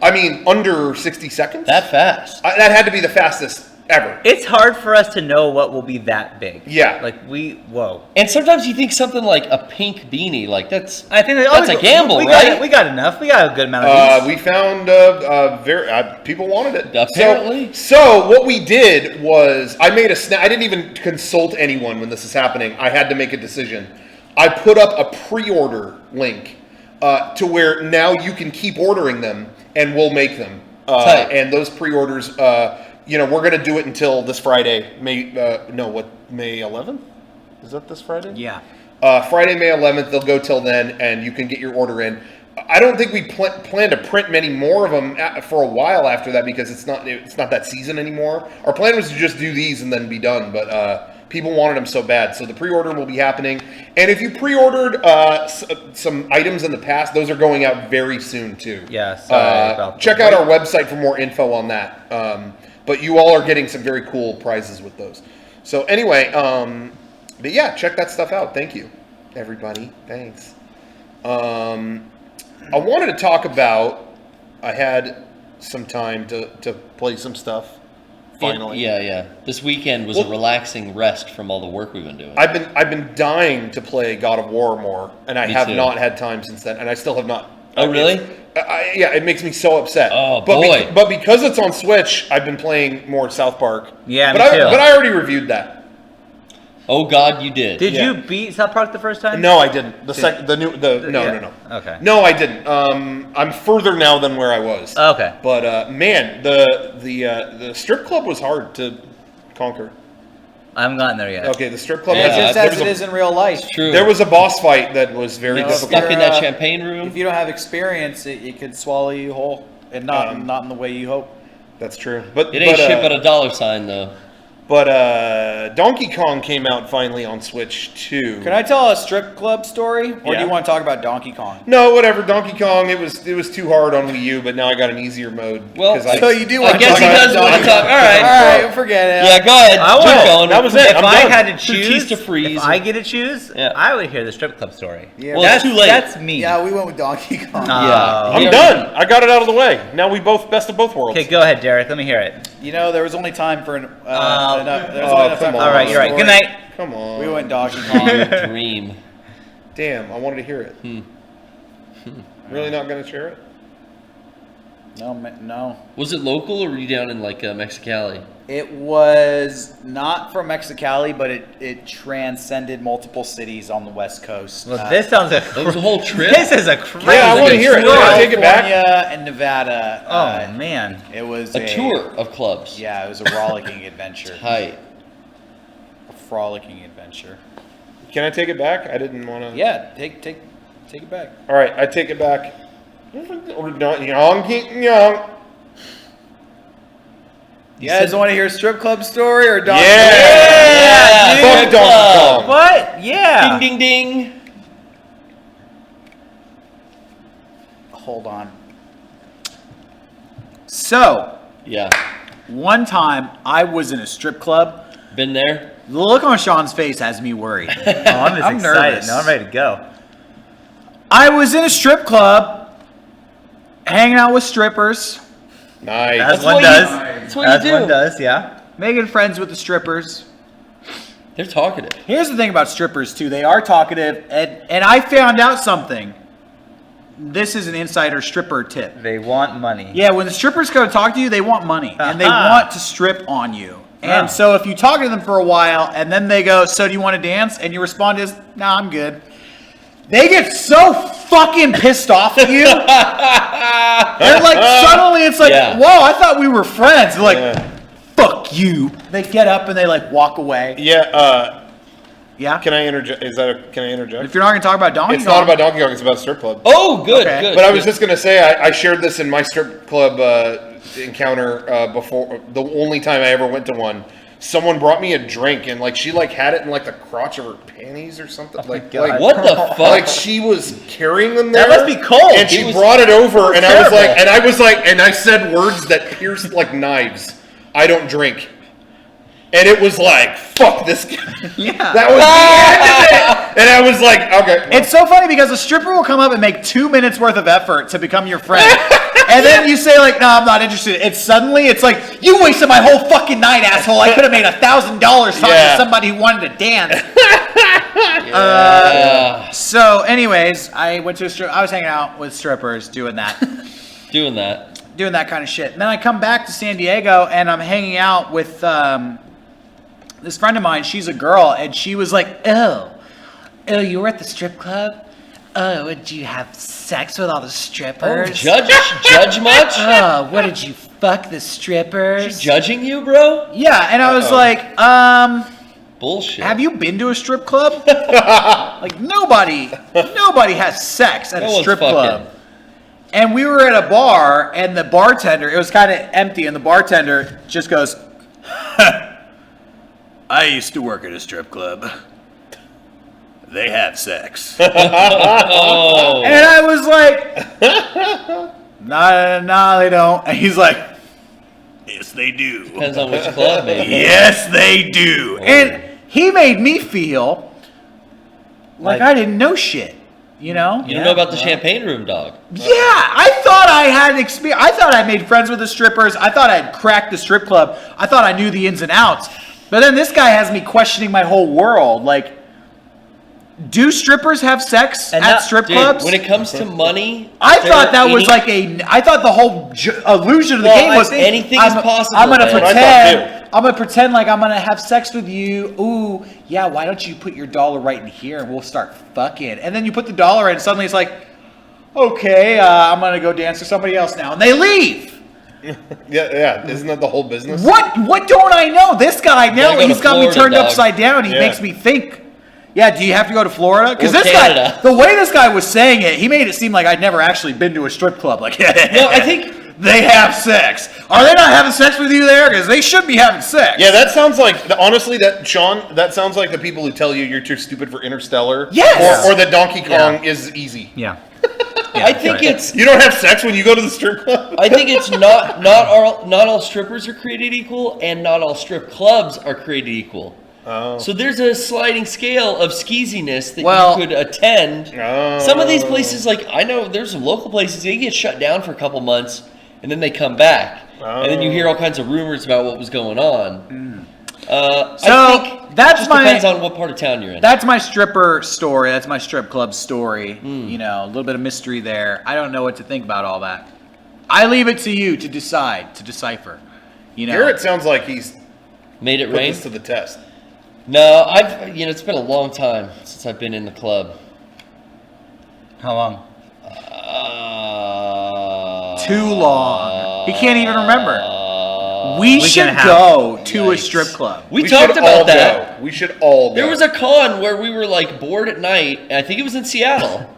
Speaker 3: I mean, under 60 seconds?
Speaker 2: That fast.
Speaker 3: That had to be the fastest ever.
Speaker 4: It's hard for us to know what will be that big.
Speaker 3: Yeah.
Speaker 4: Like, whoa.
Speaker 2: And sometimes you think something like a pink beanie, like that's
Speaker 4: I think
Speaker 2: that's a gamble,
Speaker 4: we
Speaker 2: right?
Speaker 4: We got enough. We got a good amount of these.
Speaker 3: We found people wanted it.
Speaker 2: Apparently.
Speaker 3: So what we did was I made a snap. I didn't even consult anyone when this is happening. I had to make a decision. I put up a pre-order link to where now you can keep ordering them and we'll make them. And those pre-orders, we're going to do it until this Friday. May 11th? Is that this Friday?
Speaker 1: Yeah.
Speaker 3: Friday, May 11th. They'll go till then, and you can get your order in. I don't think we plan to print many more of them for a while after that because it's not that season anymore. Our plan was to just do these and then be done, but people wanted them so bad. So the pre-order will be happening. And if you pre-ordered some items in the past, those are going out very soon too.
Speaker 4: Yeah, sorry about
Speaker 3: check out our website for more info on that. But you all are getting some very cool prizes with those. So anyway, but yeah, check that stuff out. Thank you, everybody. Thanks. I wanted to talk about, I had some time to play some stuff. Finally.
Speaker 2: Yeah. This weekend was a relaxing rest from all the work we've been doing.
Speaker 3: I've been dying to play God of War more, and I have not had time since then, and I still have not.
Speaker 2: Oh, really?
Speaker 3: Yeah, it makes me so upset.
Speaker 2: Oh,
Speaker 3: boy. But because it's on Switch, I've been playing more South Park.
Speaker 4: Yeah,
Speaker 3: but
Speaker 4: me too.
Speaker 3: But I already reviewed that.
Speaker 2: Oh God, you did.
Speaker 4: Did
Speaker 3: Yeah.
Speaker 4: you beat South Park the first time?
Speaker 3: No, I didn't. No,
Speaker 4: Yeah.
Speaker 3: no.
Speaker 4: Okay.
Speaker 3: No, I didn't. I'm further now than where I was.
Speaker 4: Okay.
Speaker 3: But man, the strip club was hard to conquer.
Speaker 4: I haven't gotten there yet.
Speaker 3: Okay, the strip club.
Speaker 2: Yeah,
Speaker 1: It's just
Speaker 3: there
Speaker 1: as
Speaker 3: was
Speaker 1: it
Speaker 3: a-
Speaker 1: is in real life.
Speaker 2: It's true.
Speaker 3: There was a boss fight that was very
Speaker 2: Get
Speaker 3: difficult.
Speaker 2: stuck in that
Speaker 1: You're,
Speaker 2: champagne room.
Speaker 1: If you don't have experience, it could swallow you whole, and not in the way you hope.
Speaker 3: That's true. But
Speaker 2: It ain't shit but a dollar sign though.
Speaker 3: But Donkey Kong came out finally on Switch too.
Speaker 1: Can I tell a strip club story, or do
Speaker 3: Yeah.
Speaker 1: you want to talk about Donkey Kong?
Speaker 3: No, whatever. Donkey Kong. It was too hard on Wii U, but now I got an easier mode.
Speaker 2: Well,
Speaker 3: 'cause
Speaker 1: So you do.
Speaker 2: I
Speaker 1: want
Speaker 2: guess
Speaker 1: to
Speaker 2: he
Speaker 1: talk
Speaker 2: does
Speaker 1: about
Speaker 2: want to
Speaker 1: Donkey
Speaker 2: talk.
Speaker 1: Kong.
Speaker 2: All right.
Speaker 1: Forget it.
Speaker 2: Yeah, go ahead.
Speaker 4: I
Speaker 2: Keep
Speaker 4: want-
Speaker 2: going.
Speaker 3: that was it.
Speaker 4: If
Speaker 3: I'm
Speaker 4: I
Speaker 3: done.
Speaker 4: had to
Speaker 2: Two
Speaker 4: choose,
Speaker 2: keys to freeze.
Speaker 4: if I get to choose,
Speaker 2: Yeah.
Speaker 4: I would hear the strip club story.
Speaker 1: Yeah.
Speaker 2: Well,
Speaker 4: That's
Speaker 2: it's too late.
Speaker 4: That's me.
Speaker 1: Yeah, we went with Donkey Kong.
Speaker 2: Yeah.
Speaker 3: I'm
Speaker 2: Yeah.
Speaker 3: done. I got it out of the way. Now we both best of both worlds.
Speaker 4: Okay, go ahead, Derek. Let me hear it.
Speaker 1: You know, there was only time for enough. There was only enough
Speaker 3: come
Speaker 1: time for
Speaker 3: on.
Speaker 4: All right, you're right.
Speaker 1: story.
Speaker 4: Good night.
Speaker 3: Come on.
Speaker 1: We went Donkey Kong.
Speaker 2: Dream.
Speaker 3: Damn, I wanted to hear it. Really not gonna share it?
Speaker 1: No.
Speaker 2: Was it local or were you down in like Mexicali?
Speaker 1: It was not from Mexicali, but it transcended multiple cities on the West Coast.
Speaker 4: Well, this sounds like
Speaker 2: That was a whole trip.
Speaker 4: This is a crazy.
Speaker 3: Yeah, I want to hear it. Can I take it back?
Speaker 1: California and Nevada.
Speaker 4: Oh man.
Speaker 1: It was
Speaker 2: A tour of clubs.
Speaker 1: Yeah, it was a rollicking adventure.
Speaker 2: Hi.
Speaker 1: A frolicking adventure.
Speaker 3: Can I take it back? I didn't want to.
Speaker 1: Yeah, take it back.
Speaker 3: All right, I take it back. Or not young.
Speaker 1: You guys want to hear a strip club story or Donkey
Speaker 3: Yeah.
Speaker 2: dude.
Speaker 3: Fuck Donkey Kong.
Speaker 4: What? Yeah.
Speaker 2: Ding ding ding.
Speaker 1: Kong? Hold on. So,
Speaker 2: Yeah.
Speaker 1: one time I was in a strip club.
Speaker 2: Been there.
Speaker 1: The look on Sean's face has me worried.
Speaker 4: Oh, I'm just
Speaker 1: I'm
Speaker 4: excited.
Speaker 1: nervous.
Speaker 4: No, I'm ready to go.
Speaker 1: I was in a strip club, hanging out with strippers,
Speaker 3: Nice.
Speaker 4: As
Speaker 2: That's
Speaker 4: one
Speaker 2: what you-
Speaker 4: does.
Speaker 2: that's what you
Speaker 4: As
Speaker 2: do.
Speaker 4: one does. Yeah.
Speaker 1: making friends with the strippers.
Speaker 2: They're talkative.
Speaker 1: Here's the thing about strippers too. They are talkative, and I found out something. This is an insider stripper tip.
Speaker 4: They want money.
Speaker 1: Yeah, when the strippers go to talk to you, they want money and they
Speaker 4: Aha.
Speaker 1: want to strip on you. And
Speaker 4: Ah.
Speaker 1: so if you talk to them for a while and then they go, "So do you want to dance?" and you respond is, "Nah, I'm good." They get so fucking pissed off at you. They're like, suddenly it's like,
Speaker 2: Yeah.
Speaker 1: "Whoa, I thought we were friends." They're like,
Speaker 3: Yeah.
Speaker 1: "Fuck you." They get up and they like walk away.
Speaker 3: Yeah.
Speaker 1: Yeah.
Speaker 3: Can I interject? Can I interject?
Speaker 1: If you're not gonna talk about Donkey
Speaker 3: It's
Speaker 1: Kong,
Speaker 3: not about Donkey Kong. It's about strip club.
Speaker 2: Oh, good,
Speaker 1: Okay.
Speaker 2: good.
Speaker 3: But I was
Speaker 2: good.
Speaker 3: just gonna say I shared this in my strip club encounter before. The only time I ever went to one, someone brought me a drink and like she like had it in like the crotch of her panties or something. Like
Speaker 4: God.
Speaker 2: What the fuck?
Speaker 3: Like she was carrying them there.
Speaker 4: That must be cold.
Speaker 3: And she
Speaker 2: It was
Speaker 3: brought it over, and I was
Speaker 2: terrible.
Speaker 3: like, and I said words that pierced like knives. I don't drink. And it was like, fuck this guy.
Speaker 1: yeah.
Speaker 3: That was the end of it. And I was like, okay.
Speaker 1: It's so funny because a stripper will come up and make 2 minutes worth of effort to become your friend. And then you say like, "No, I'm not interested." It's like, "You wasted my whole fucking night, asshole. I could have made $1,000 talking
Speaker 3: Yeah.
Speaker 1: to somebody who wanted to dance."
Speaker 2: Yeah.
Speaker 1: So anyways, I went to I was hanging out with strippers doing that.
Speaker 2: Doing that.
Speaker 1: Doing that kind of shit. And then I come back to San Diego and I'm hanging out with this friend of mine. She's a girl and she was like, oh, you were at the strip club? Oh, did you have sex with all the
Speaker 2: Oh,
Speaker 1: strippers?
Speaker 2: judge much?
Speaker 1: Oh, what did you fuck the strippers?
Speaker 2: She judging you, bro?
Speaker 1: Yeah, and I was like,
Speaker 2: Bullshit.
Speaker 1: have you been to a strip club? Like nobody has sex at
Speaker 2: No
Speaker 1: a
Speaker 2: one's
Speaker 1: strip
Speaker 2: fucking.
Speaker 1: club. And we were at a bar, and the bartender, it was kind of empty, and the bartender just goes, I used to work at a strip club. They have sex. And
Speaker 2: Oh.
Speaker 1: I was like, nah, they don't. And he's like, yes, they do.
Speaker 2: Depends on which club, maybe.
Speaker 1: Yes, they do. And he made me feel like I didn't know shit, you know?
Speaker 2: You don't know about the champagne room, dog.
Speaker 1: Yeah, I thought I had experience. I thought I made friends with the strippers. I thought I'd cracked the strip club. I thought I knew the ins and outs. But then this guy has me questioning my whole world. Like, do strippers have sex
Speaker 4: And
Speaker 1: at
Speaker 4: that-
Speaker 1: strip
Speaker 2: Dude,
Speaker 1: clubs?
Speaker 2: when it comes to money,
Speaker 1: I thought that
Speaker 2: there
Speaker 1: was
Speaker 2: any-
Speaker 1: like I thought the whole illusion of the
Speaker 2: Well,
Speaker 1: game
Speaker 2: I
Speaker 1: was
Speaker 2: think anything is possible,
Speaker 1: I'm gonna
Speaker 2: man.
Speaker 3: That's what I
Speaker 1: pretend.
Speaker 3: thought,
Speaker 1: I'm gonna pretend like I'm gonna have sex with you. Ooh, yeah. Why don't you put your dollar right in here and we'll start fucking? And then you put the dollar in, and suddenly it's like, okay, I'm gonna go dance with somebody else now, and they leave.
Speaker 3: Yeah. Isn't that the whole business?
Speaker 1: What don't I know? This guy now,
Speaker 2: Gotta go
Speaker 1: he's
Speaker 2: to
Speaker 1: got me
Speaker 2: Florida,
Speaker 1: turned
Speaker 2: dog.
Speaker 1: upside down. He
Speaker 3: Yeah.
Speaker 1: makes me think. Yeah, do you have to go to Florida? Because
Speaker 2: Or
Speaker 1: this
Speaker 2: Canada.
Speaker 1: guy, the way this guy was saying it, he made it seem like I'd never actually been to a strip club. Like,
Speaker 2: No, I think
Speaker 1: they have sex. Are they not having sex with you there? Because they should be having sex.
Speaker 3: Yeah, that sounds like honestly, Sean. That sounds like the people who tell you you're too stupid for Interstellar.
Speaker 1: Yes!
Speaker 3: Or that Donkey Kong is easy.
Speaker 4: Yeah.
Speaker 2: I think it's
Speaker 3: You don't have sex when you go to the strip club.
Speaker 2: I think it's not all strippers are created equal, and not all strip clubs are created equal.
Speaker 3: Oh.
Speaker 2: So there's a sliding scale of skeeziness that
Speaker 1: Well-
Speaker 2: you could attend.
Speaker 3: Oh.
Speaker 2: Some of these places, like I know there's some local places, they get shut down for a couple months, and then they come back, and then you hear all kinds of rumors about what was going on.
Speaker 1: So,
Speaker 2: I think
Speaker 1: that's
Speaker 2: it just
Speaker 1: my-
Speaker 2: depends on what part of town you're in.
Speaker 1: That's my stripper story. That's my strip club story. You know, a little bit of mystery there. I don't know what to think about all that. I leave it to you to decide, to decipher. You know,
Speaker 3: Garrett sounds like he's
Speaker 2: Made it
Speaker 3: put
Speaker 2: rain.
Speaker 3: this to the test.
Speaker 2: No, it's been a long time since I've been in the club.
Speaker 4: How long?
Speaker 1: too long. He can't even remember. We should
Speaker 4: and a half.
Speaker 1: go to a
Speaker 2: Yikes.
Speaker 1: strip club.
Speaker 2: We
Speaker 3: should
Speaker 2: talked
Speaker 3: all
Speaker 2: about that.
Speaker 3: Go. We should all go.
Speaker 2: There was a con where we were like bored at night, and I think it was in Seattle.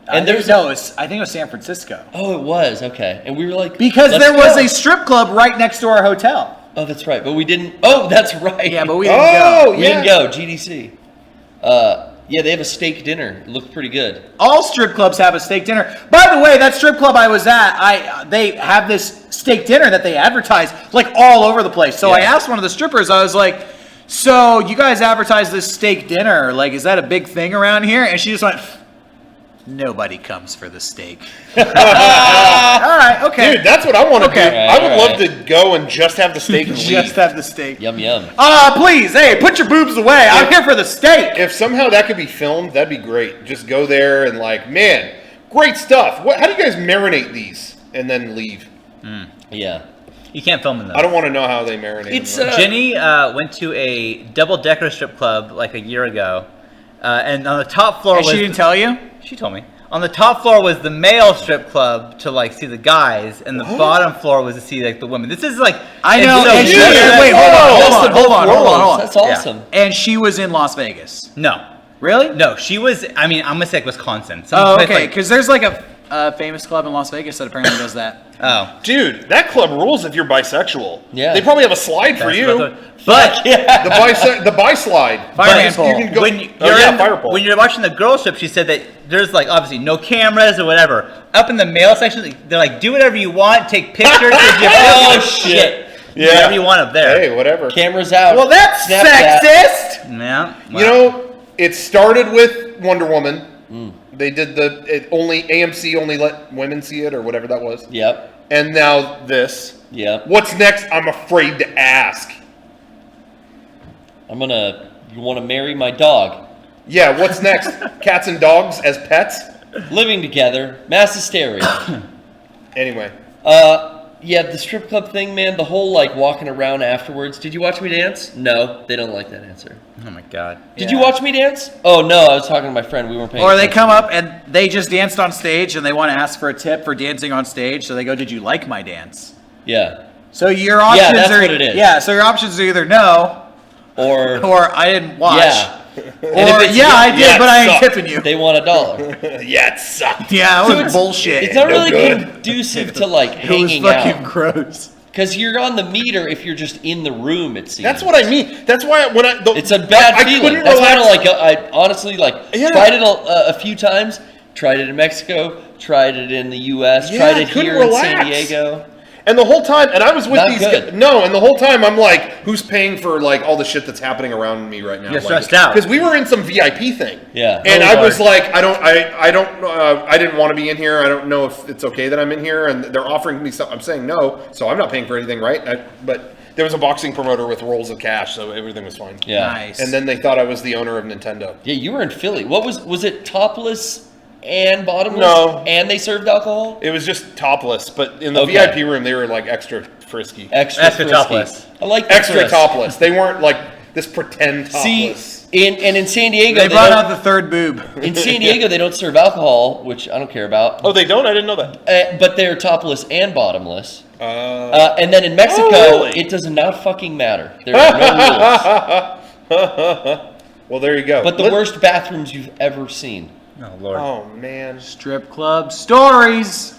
Speaker 1: And
Speaker 2: there's
Speaker 1: I think it was San Francisco.
Speaker 2: Oh, it was okay, and we were like
Speaker 1: Because
Speaker 2: "Let's
Speaker 1: there was
Speaker 2: go."
Speaker 1: a strip club right next to our hotel.
Speaker 2: Oh, that's right, but we didn't. Oh, that's right.
Speaker 1: Yeah, but we didn't
Speaker 3: Oh,
Speaker 1: go.
Speaker 2: we
Speaker 3: yeah.
Speaker 2: didn't go. GDC. Yeah, they have a steak dinner. It looked pretty good.
Speaker 1: All strip clubs have a steak dinner. By the way, that strip club I was at, they have this steak dinner that they advertise like all over the place. So I
Speaker 2: Yeah.
Speaker 1: asked one of the strippers, I was like, so you guys advertise this steak dinner, like is that a big thing around here? And she just went, nobody comes for the steak. All right, okay.
Speaker 3: Dude, that's what I want to
Speaker 1: Okay.
Speaker 3: do.
Speaker 2: Right,
Speaker 3: I would
Speaker 2: right.
Speaker 3: love to go and just have the steak and
Speaker 1: Just
Speaker 3: leave.
Speaker 1: have the steak.
Speaker 2: Yum yum.
Speaker 1: Please, hey, put your boobs away. I'm here for the steak.
Speaker 3: If somehow that could be filmed, that'd be great. Just go there and like, man, great stuff. How do you guys marinate these and then leave?
Speaker 2: Yeah.
Speaker 4: You can't film them though.
Speaker 3: I don't want to know how they marinate.
Speaker 2: It's
Speaker 3: them.
Speaker 4: Jenny went to a double-decker strip club like a year ago, and on the top floor
Speaker 1: And
Speaker 4: was
Speaker 1: she didn't tell you?
Speaker 4: She told me. On the top floor was the male strip club to like see the guys, and the bottom floor was to see like the women. This is like
Speaker 1: I know.
Speaker 4: it's so
Speaker 1: And she,
Speaker 4: weird.
Speaker 1: wait, hold on.
Speaker 2: That's awesome.
Speaker 1: And she was in Las Vegas.
Speaker 4: No,
Speaker 1: Really?
Speaker 4: no, she was. I mean, I'm gonna say like Wisconsin. Some
Speaker 1: Oh,
Speaker 4: place
Speaker 1: okay.
Speaker 4: like-
Speaker 1: Because there's like a famous club in Las Vegas that apparently does that.
Speaker 4: oh,
Speaker 3: Dude, that club rules if you're bisexual.
Speaker 2: Yeah.
Speaker 3: They probably have a slide for
Speaker 4: that's
Speaker 3: you.
Speaker 4: what I thought. But
Speaker 3: The bi slide.
Speaker 1: Fireman
Speaker 3: You
Speaker 1: pole.
Speaker 3: can go,
Speaker 4: when you're
Speaker 3: fire pole.
Speaker 4: when you're watching the girl strip, she said that there's like obviously no cameras or whatever. Up in the male section, they're like, do whatever you want, take pictures. If you
Speaker 2: Oh, shit.
Speaker 3: Yeah.
Speaker 4: Whatever you want up there.
Speaker 3: Hey, whatever.
Speaker 2: Cameras out.
Speaker 1: Well, that's
Speaker 2: Snapchat.
Speaker 1: sexist.
Speaker 4: Yeah.
Speaker 3: You know, it started with Wonder Woman. They did AMC only let women see it or whatever that was.
Speaker 2: Yep.
Speaker 3: And now this.
Speaker 2: Yep.
Speaker 3: What's next? I'm afraid to ask.
Speaker 2: You want to marry my dog?
Speaker 3: Yeah, what's next? Cats and dogs as pets?
Speaker 2: Living together, mass hysteria.
Speaker 3: Anyway.
Speaker 2: Yeah, the strip club thing, man, the whole like walking around afterwards. Did you watch me dance? No, they don't like that answer.
Speaker 4: Oh my god.
Speaker 2: Did you watch me dance? Oh no, I was talking to my friend. We weren't paying
Speaker 1: Or they
Speaker 2: attention.
Speaker 1: come up and they just danced on stage and they want to ask for a tip for dancing on stage. So they go, "Did you like my dance?"
Speaker 2: Yeah.
Speaker 1: So your options
Speaker 2: that's
Speaker 1: are
Speaker 2: what it is.
Speaker 1: Yeah. So your options are either no
Speaker 2: Or
Speaker 1: I didn't watch.
Speaker 2: yeah.
Speaker 1: Or
Speaker 2: if it's
Speaker 1: yeah, I did,
Speaker 3: yeah,
Speaker 1: but I ain't
Speaker 3: suck.
Speaker 1: tipping you.
Speaker 2: They want $1.
Speaker 3: Yeah, it sucked.
Speaker 1: Yeah, it
Speaker 2: So
Speaker 1: was
Speaker 2: it's-
Speaker 1: bullshit.
Speaker 2: It's not
Speaker 3: No
Speaker 2: really
Speaker 3: good.
Speaker 2: conducive to like
Speaker 1: It was
Speaker 2: hanging
Speaker 1: fucking
Speaker 2: out.
Speaker 1: gross.
Speaker 2: Because you're on the meter if you're just in the room, it seems.
Speaker 3: That's what I mean. That's why
Speaker 2: It's a bad
Speaker 3: I
Speaker 2: feeling.
Speaker 3: couldn't
Speaker 2: That's why I don't
Speaker 3: relax.
Speaker 2: like. I honestly like
Speaker 3: Yeah.
Speaker 2: tried it a few times. Tried it in Mexico. Tried it in the U.S.
Speaker 3: Yeah,
Speaker 2: tried
Speaker 3: I
Speaker 2: it
Speaker 3: couldn't
Speaker 2: here in San
Speaker 3: relax.
Speaker 2: Diego.
Speaker 3: And the whole time, and I was with
Speaker 2: Not
Speaker 3: these
Speaker 2: good.
Speaker 3: guys. No, and the whole time I'm like, who's paying for like all the shit that's happening around me right now?
Speaker 4: You're stressed out.
Speaker 3: because we were in some VIP thing.
Speaker 2: Yeah.
Speaker 3: And
Speaker 4: Oh,
Speaker 3: I was
Speaker 4: Lord.
Speaker 3: like, I didn't want to be in here. I don't know if it's okay that I'm in here, and they're offering me stuff. I'm saying no, so I'm not paying for anything, right? But there was a boxing promoter with rolls of cash, so everything was fine.
Speaker 2: Yeah.
Speaker 1: Nice.
Speaker 3: And then they thought I was the owner of Nintendo.
Speaker 2: Yeah, you were in Philly. What was it? Topless and bottomless?
Speaker 3: No.
Speaker 2: And they served alcohol.
Speaker 3: It was just topless, but in the
Speaker 2: Okay.
Speaker 3: VIP room, they were like extra frisky.
Speaker 2: Extra frisky.
Speaker 4: topless.
Speaker 2: I like the
Speaker 3: Extra
Speaker 2: twist.
Speaker 3: topless. They weren't like this pretend topless.
Speaker 2: See, in San Diego,
Speaker 1: They brought out the third boob.
Speaker 2: in San Diego they don't serve alcohol, which I don't care about.
Speaker 3: Oh, they don't? I didn't know that.
Speaker 2: But they're topless and bottomless.
Speaker 3: Uh,
Speaker 2: And then in Mexico,
Speaker 3: really?
Speaker 2: it does not fucking matter. There are no rules.
Speaker 3: well, there you go.
Speaker 2: But the worst bathrooms you've ever seen.
Speaker 4: Oh Lord.
Speaker 3: Oh, man.
Speaker 1: Strip club stories.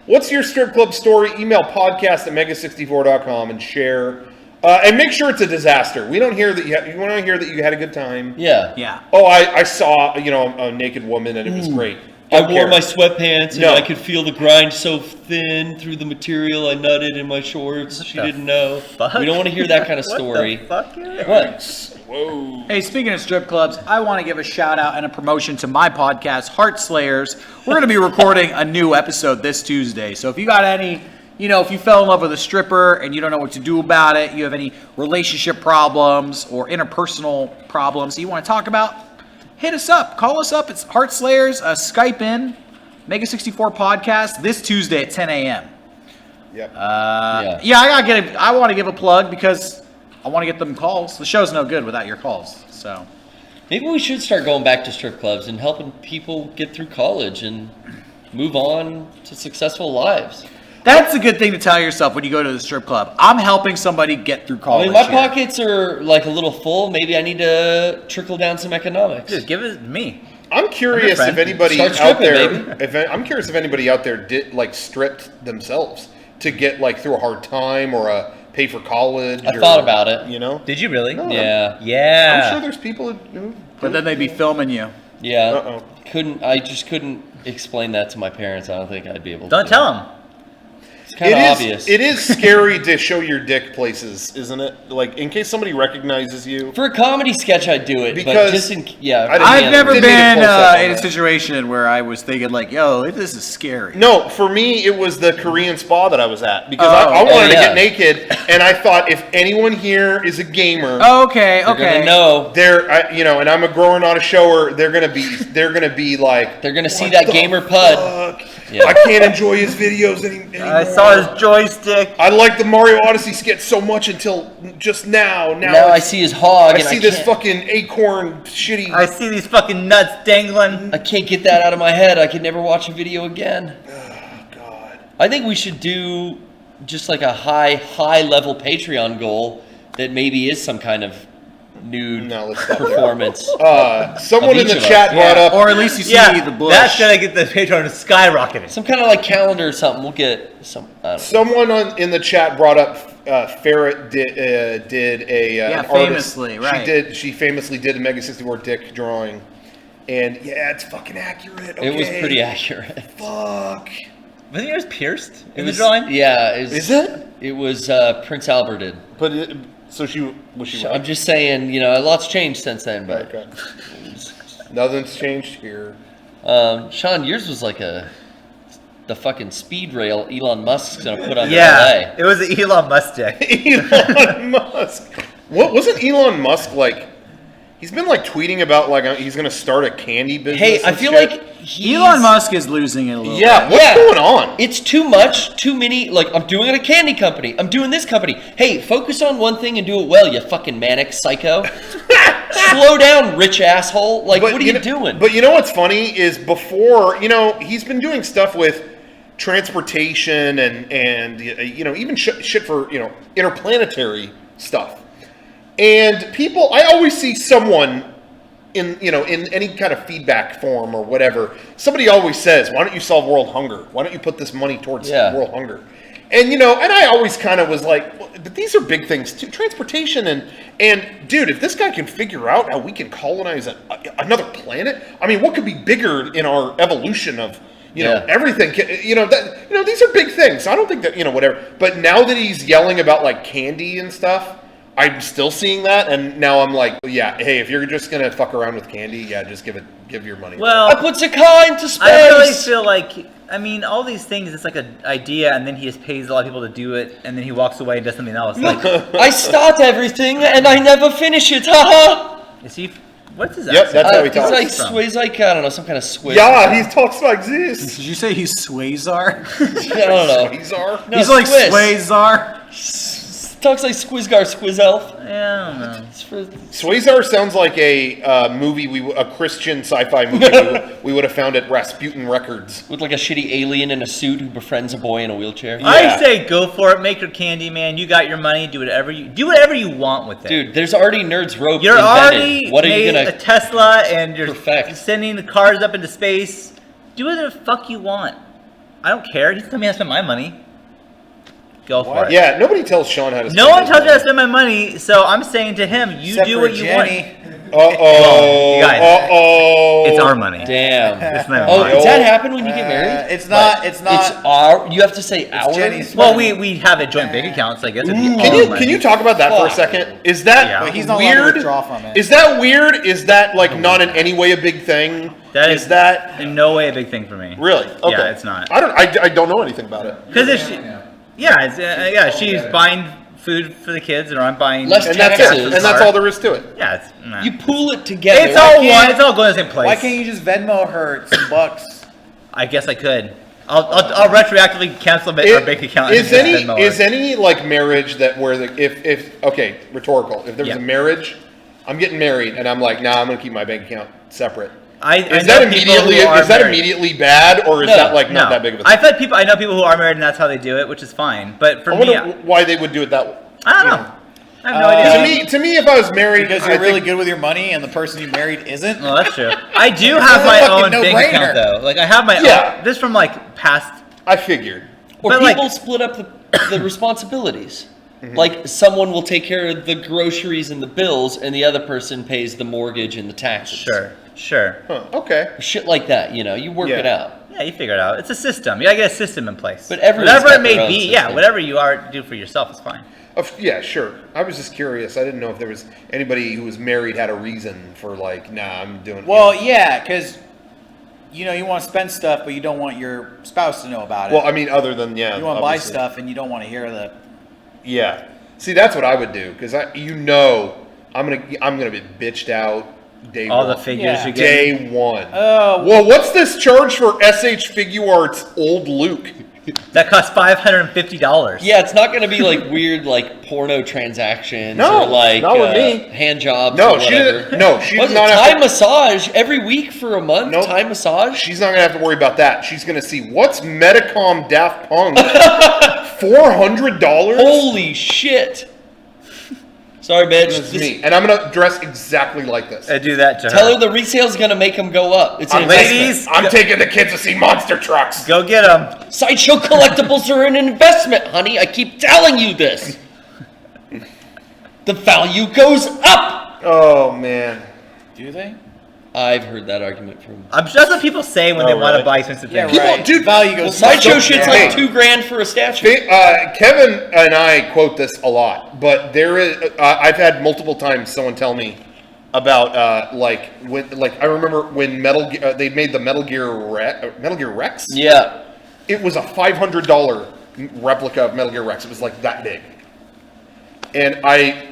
Speaker 3: What's your strip club story? Email podcast@mega64.com and share. And make sure it's a disaster. We don't hear that you want to hear that you had a good time.
Speaker 2: Yeah.
Speaker 1: Yeah.
Speaker 3: Oh, I saw, a naked woman and it was great.
Speaker 2: I
Speaker 3: Don't
Speaker 2: wore
Speaker 3: care.
Speaker 2: my sweatpants and
Speaker 3: No.
Speaker 2: I could feel the grind so thin through the material. I nutted in my shorts. She
Speaker 4: the
Speaker 2: didn't know.
Speaker 4: fuck?
Speaker 2: We don't want to hear that kind of story.
Speaker 4: What the fuck? Eric?
Speaker 2: What?
Speaker 3: Whoa.
Speaker 1: Hey, speaking of strip clubs, I want to give a shout out and a promotion to my podcast, Heart Slayers. We're going to be recording a new episode this Tuesday. So if you got any, if you fell in love with a stripper and you don't know what to do about it, you have any relationship problems or interpersonal problems that you want to talk about, hit us up. Call us up. It's Heart Slayers. Skype in, MEGA64 podcast this Tuesday at 10 a.m.
Speaker 3: Yep.
Speaker 1: I want to give a plug because I want to get them calls. The show's no good without your calls. So
Speaker 2: Maybe we should start going back to strip clubs and helping people get through college and move on to successful lives.
Speaker 1: that's a good thing to tell yourself when you go to the strip club. I'm helping somebody get through
Speaker 2: I
Speaker 1: college.
Speaker 2: mean, my
Speaker 1: here.
Speaker 2: pockets are like a little full. Maybe I need to trickle down some economics.
Speaker 4: Dude, give it to me.
Speaker 3: I'm curious
Speaker 4: I'm your
Speaker 3: if
Speaker 4: friend.
Speaker 3: anybody
Speaker 2: Start
Speaker 3: out
Speaker 2: stripping,
Speaker 3: there, I'm curious if anybody out there did stripped themselves to get through a hard time or pay for college.
Speaker 2: I thought about it.
Speaker 4: Did you really?
Speaker 3: No.
Speaker 2: Yeah.
Speaker 4: Yeah.
Speaker 3: I'm sure there's people who.
Speaker 1: But then they'd be filming you.
Speaker 2: Yeah.
Speaker 3: Uh-oh.
Speaker 2: I just couldn't explain that to my parents. I don't think I'd be able to.
Speaker 4: Don't tell him.
Speaker 2: It's kind of obvious.
Speaker 3: It is scary to show your dick places, isn't it? Like in case somebody recognizes you.
Speaker 2: For a comedy sketch, I'd do it.
Speaker 3: Because
Speaker 2: but just in. Yeah.
Speaker 3: I didn't-
Speaker 1: I've
Speaker 3: Yeah,
Speaker 1: never
Speaker 3: didn't need a
Speaker 1: been
Speaker 3: close-up on
Speaker 1: in a
Speaker 3: that.
Speaker 1: situation where I was thinking yo, this is scary.
Speaker 3: No, for me it was the Korean spa that I was at because
Speaker 1: Oh.
Speaker 3: I wanted to
Speaker 2: yeah.
Speaker 3: get naked, and I thought if anyone here is a gamer.
Speaker 1: Okay.
Speaker 2: They're
Speaker 1: Okay.
Speaker 2: gonna know.
Speaker 3: And I'm a grower, not a shower. They're gonna be like.
Speaker 2: They're gonna see
Speaker 3: "What
Speaker 2: that
Speaker 3: the
Speaker 2: gamer pud."
Speaker 3: fuck?
Speaker 2: Yeah.
Speaker 3: I can't enjoy his videos anymore.
Speaker 4: I saw his joystick.
Speaker 3: I like the Mario Odyssey skit so much until just now.
Speaker 2: Now I
Speaker 3: it's-
Speaker 2: see his hog.
Speaker 3: I
Speaker 2: and
Speaker 3: see this
Speaker 2: can't-
Speaker 3: fucking acorn shitty.
Speaker 4: I see these fucking nuts dangling.
Speaker 2: I can't get that out of my head. I can never watch a video again.
Speaker 3: God.
Speaker 2: I think we should do just like a high level Patreon goal that maybe is some kind of nude
Speaker 3: No, let's stop
Speaker 2: performance.
Speaker 3: Someone
Speaker 2: Of
Speaker 3: in
Speaker 2: each
Speaker 3: the
Speaker 2: of
Speaker 3: chat
Speaker 2: us.
Speaker 3: brought up.
Speaker 1: Or at least you see
Speaker 4: Yeah,
Speaker 1: the bush.
Speaker 4: that's gonna get the Patreon skyrocketing.
Speaker 2: Some kind of like calendar or something. We'll get some. I don't know.
Speaker 3: Someone in the chat brought up Ferret did a
Speaker 1: Yeah,
Speaker 3: an artist.
Speaker 1: famously, right.
Speaker 3: She famously did a MEGA64 dick drawing, and yeah, it's fucking accurate.
Speaker 2: It was
Speaker 3: okay.
Speaker 2: pretty accurate.
Speaker 3: Fuck.
Speaker 4: Wasn't yours pierced in
Speaker 2: It
Speaker 4: the
Speaker 2: was,
Speaker 4: drawing?
Speaker 2: Yeah.
Speaker 3: Is it?
Speaker 2: It was Prince Albert did.
Speaker 3: But so she was she right?
Speaker 2: I'm just saying, a lot's changed since then, but
Speaker 3: Okay. Nothing's changed here.
Speaker 2: Shawn, yours was like the fucking speed rail Elon Musk's gonna put on
Speaker 4: Yeah, it was an Elon Musk dick.
Speaker 3: Elon Musk. What wasn't Elon Musk like? He's been tweeting about he's gonna start a candy business.
Speaker 2: Hey, I
Speaker 3: and
Speaker 2: feel
Speaker 3: shit.
Speaker 2: like
Speaker 1: Elon Musk is losing it a little.
Speaker 3: Yeah,
Speaker 1: bit.
Speaker 3: what's going on?
Speaker 2: It's too much, too many. I'm doing a candy company. I'm doing this company. Hey, focus on one thing and do it well, you fucking manic psycho. Slow down, rich asshole. What are you doing?
Speaker 3: But you know what's funny is before, he's been doing stuff with transportation and even shit for interplanetary stuff. And people, I always see someone in any kind of feedback form or whatever, somebody always says, why don't you solve world hunger? Why don't you put this money towards world hunger? And and I always kind of was like, well, but these are big things too, transportation and dude, if this guy can figure out how we can colonize another planet, I mean, what could be bigger in our evolution of everything? These are big things. I don't think that whatever. But now that he's yelling about candy and stuff, I'm still seeing that, and now I'm like, yeah, hey, if you're just gonna fuck around with candy, yeah, just give your money.
Speaker 4: Well,
Speaker 2: I put Sakai into space.
Speaker 4: I really feel like, all these things, it's like an idea, and then he just pays a lot of people to do it, and then he walks away and does something else.
Speaker 2: I start everything and I never finish it. Haha.
Speaker 4: Is he What's his
Speaker 3: Yep,
Speaker 4: accent?
Speaker 3: that's how he
Speaker 2: He's
Speaker 3: talks.
Speaker 2: like
Speaker 4: From?
Speaker 2: Swiss, like I don't know, some kind of Swiss.
Speaker 3: Yeah, he talks like this.
Speaker 1: Did you say he's Swayzar?
Speaker 2: I don't know.
Speaker 3: Swayzar?
Speaker 2: No,
Speaker 1: he's like
Speaker 2: Swiss.
Speaker 1: Swayzar.
Speaker 2: Talks like Squizgar, Squizelf.
Speaker 4: Yeah, I don't know.
Speaker 2: It's for-
Speaker 3: Swayzar sounds like a movie, a Christian sci-fi movie we would have found at Rasputin Records.
Speaker 2: With like a shitty alien in a suit who befriends a boy in a wheelchair.
Speaker 4: I say go for it. Make your candy, man. You got your money. Do whatever you want with it.
Speaker 2: Dude, there's already Nerds Rope
Speaker 4: You're
Speaker 2: invented.
Speaker 4: already
Speaker 2: What are
Speaker 4: made
Speaker 2: you gonna
Speaker 4: a Tesla, and you're
Speaker 2: perfect?
Speaker 4: sending the cars up into space. Do whatever the fuck you want. I don't care. Just tell me how to spend my money. Go for it.
Speaker 3: Yeah, nobody tells Sean how to.
Speaker 4: No one tells me how to spend my money, so I'm saying to him, you
Speaker 1: Except
Speaker 4: do
Speaker 1: for
Speaker 4: what you
Speaker 1: Jenny.
Speaker 4: want.
Speaker 3: Uh-oh.
Speaker 4: You guys,
Speaker 3: Uh-oh.
Speaker 4: It's our money.
Speaker 2: Damn.
Speaker 4: It's not
Speaker 2: Oh,
Speaker 4: mine.
Speaker 2: does that happen when you get married?
Speaker 1: It's not. It's not.
Speaker 2: It's our. You have to say our.
Speaker 1: Jenny's-
Speaker 4: Well, we have a joint bank account, so I guess it'd be
Speaker 3: Can
Speaker 4: our
Speaker 3: you
Speaker 4: money.
Speaker 3: can you talk about that for a
Speaker 2: Fuck.
Speaker 3: second? Is that
Speaker 4: Yeah.
Speaker 1: But he's not allowed to
Speaker 3: weird?
Speaker 1: withdraw from it.
Speaker 3: Is that weird? Is that like not in any way a big thing?
Speaker 4: That
Speaker 3: is
Speaker 4: is
Speaker 3: that
Speaker 4: in no way a big thing for me.
Speaker 3: really? Okay.
Speaker 4: Yeah, it's not.
Speaker 3: I don't know anything about it.
Speaker 4: Because if she, she's buying food for the kids, or I'm buying.
Speaker 2: Less
Speaker 3: And that's
Speaker 2: taxes.
Speaker 3: it. And that's all there is to it.
Speaker 4: Yeah, it's nah.
Speaker 2: You pool it together.
Speaker 4: It's all
Speaker 1: can't-
Speaker 4: one. It's all going to the same place.
Speaker 1: Why can't you just Venmo her some bucks?
Speaker 4: I guess I could. I'll retroactively cancel our bank account.
Speaker 3: Is
Speaker 4: and
Speaker 3: any
Speaker 4: just Venmo
Speaker 3: is
Speaker 4: her.
Speaker 3: any like marriage that where the if okay, rhetorical. If there's
Speaker 4: Yeah.
Speaker 3: a marriage, I'm getting married and I'm like, nah, I'm gonna keep my bank account separate.
Speaker 4: I
Speaker 3: Is
Speaker 4: know
Speaker 3: that
Speaker 4: people
Speaker 3: immediately
Speaker 4: who are married.
Speaker 3: immediately bad or is
Speaker 2: No,
Speaker 3: that like not
Speaker 4: No,
Speaker 3: that big of a thing?
Speaker 4: I've had people. I know people who are married, and that's how they do it, which is fine. But for
Speaker 3: I
Speaker 4: me,
Speaker 3: wonder why they would do it that way.
Speaker 4: I don't know. I have no idea.
Speaker 3: To me, if I was married,
Speaker 1: Because
Speaker 3: I
Speaker 1: you're really
Speaker 3: think-
Speaker 1: good with your money and the person you married isn't?
Speaker 4: Well, that's true. I do have
Speaker 1: a
Speaker 4: my
Speaker 1: fucking
Speaker 4: own bank
Speaker 1: no-brainer.
Speaker 4: account though. Like I have my
Speaker 3: Yeah.
Speaker 4: own. This from like past.
Speaker 3: I figured.
Speaker 2: Or
Speaker 4: But, like-
Speaker 2: people split up the responsibilities.
Speaker 3: Mm-hmm.
Speaker 2: Like someone will take care of the groceries and the bills, and the other person pays the mortgage and the taxes.
Speaker 4: Sure.
Speaker 3: Huh, okay.
Speaker 2: Shit like that, you know, you work
Speaker 3: Yeah.
Speaker 2: it out.
Speaker 4: Yeah, you figure it out. It's a system. You gotta get a system in place.
Speaker 2: But everyone's
Speaker 4: whatever
Speaker 2: got
Speaker 4: it may
Speaker 2: their own
Speaker 4: be, yeah,
Speaker 2: system.
Speaker 4: whatever you are do for yourself is fine.
Speaker 3: Yeah, sure. I was just curious. I didn't know if there was anybody who was married had a reason for like, nah, I'm doing.
Speaker 1: Well, yeah, because you want to spend stuff, but you don't want your spouse to know about it.
Speaker 3: Well, I mean, other than
Speaker 1: you want to buy
Speaker 3: obviously.
Speaker 1: stuff, and you don't want to hear the.
Speaker 3: Yeah. See, that's what I would do because I'm gonna be bitched out day
Speaker 4: All
Speaker 3: one.
Speaker 4: the figures
Speaker 1: Yeah.
Speaker 4: you get.
Speaker 3: Day one.
Speaker 1: Oh,
Speaker 3: Well, what's this charge for SH Figuarts Old Luke?
Speaker 4: That costs $550.
Speaker 2: Yeah, it's not going to be like weird, like porno transactions
Speaker 3: No,
Speaker 2: or like
Speaker 3: not with me.
Speaker 2: hand jobs.
Speaker 3: No,
Speaker 2: or
Speaker 3: she
Speaker 2: whatever.
Speaker 3: didn't. No, she
Speaker 2: What's
Speaker 3: did
Speaker 2: it,
Speaker 3: not
Speaker 2: Thai
Speaker 3: have to,
Speaker 2: massage every week for a month.
Speaker 3: Nope.
Speaker 2: Thai massage.
Speaker 3: She's not gonna have to worry about that. She's gonna see what's Medicom Daft Punk. $400.
Speaker 2: Holy shit! Sorry, bitch.
Speaker 3: This is
Speaker 2: Just
Speaker 3: me, and I'm gonna dress exactly like this.
Speaker 4: I do that to
Speaker 2: Tell
Speaker 4: her.
Speaker 2: her the resale's going to make them go up. It's an
Speaker 4: Ladies,
Speaker 3: I'm taking the kids to see monster trucks.
Speaker 4: go get them.
Speaker 2: investment. Sideshow collectibles are an investment, honey. I keep telling you this. The value goes up.
Speaker 3: Oh man.
Speaker 1: do they?
Speaker 2: I've heard that argument from.
Speaker 4: I'm sure that's what people say when they
Speaker 3: Oh,
Speaker 4: want to
Speaker 3: really?
Speaker 4: buy expensive
Speaker 1: Yeah,
Speaker 4: things.
Speaker 1: right.
Speaker 3: dude,
Speaker 1: Value
Speaker 2: Well,
Speaker 1: goes.
Speaker 2: sideshow
Speaker 3: so-
Speaker 2: shit's
Speaker 3: Hey.
Speaker 2: like $2,000 for a statue.
Speaker 3: Kevin and I quote this a lot, but there is. I've had multiple times someone tell me about like I remember when they made the Metal Gear Rex.
Speaker 2: Yeah.
Speaker 3: It was a $500 replica of Metal Gear Rex. It was like that big. And I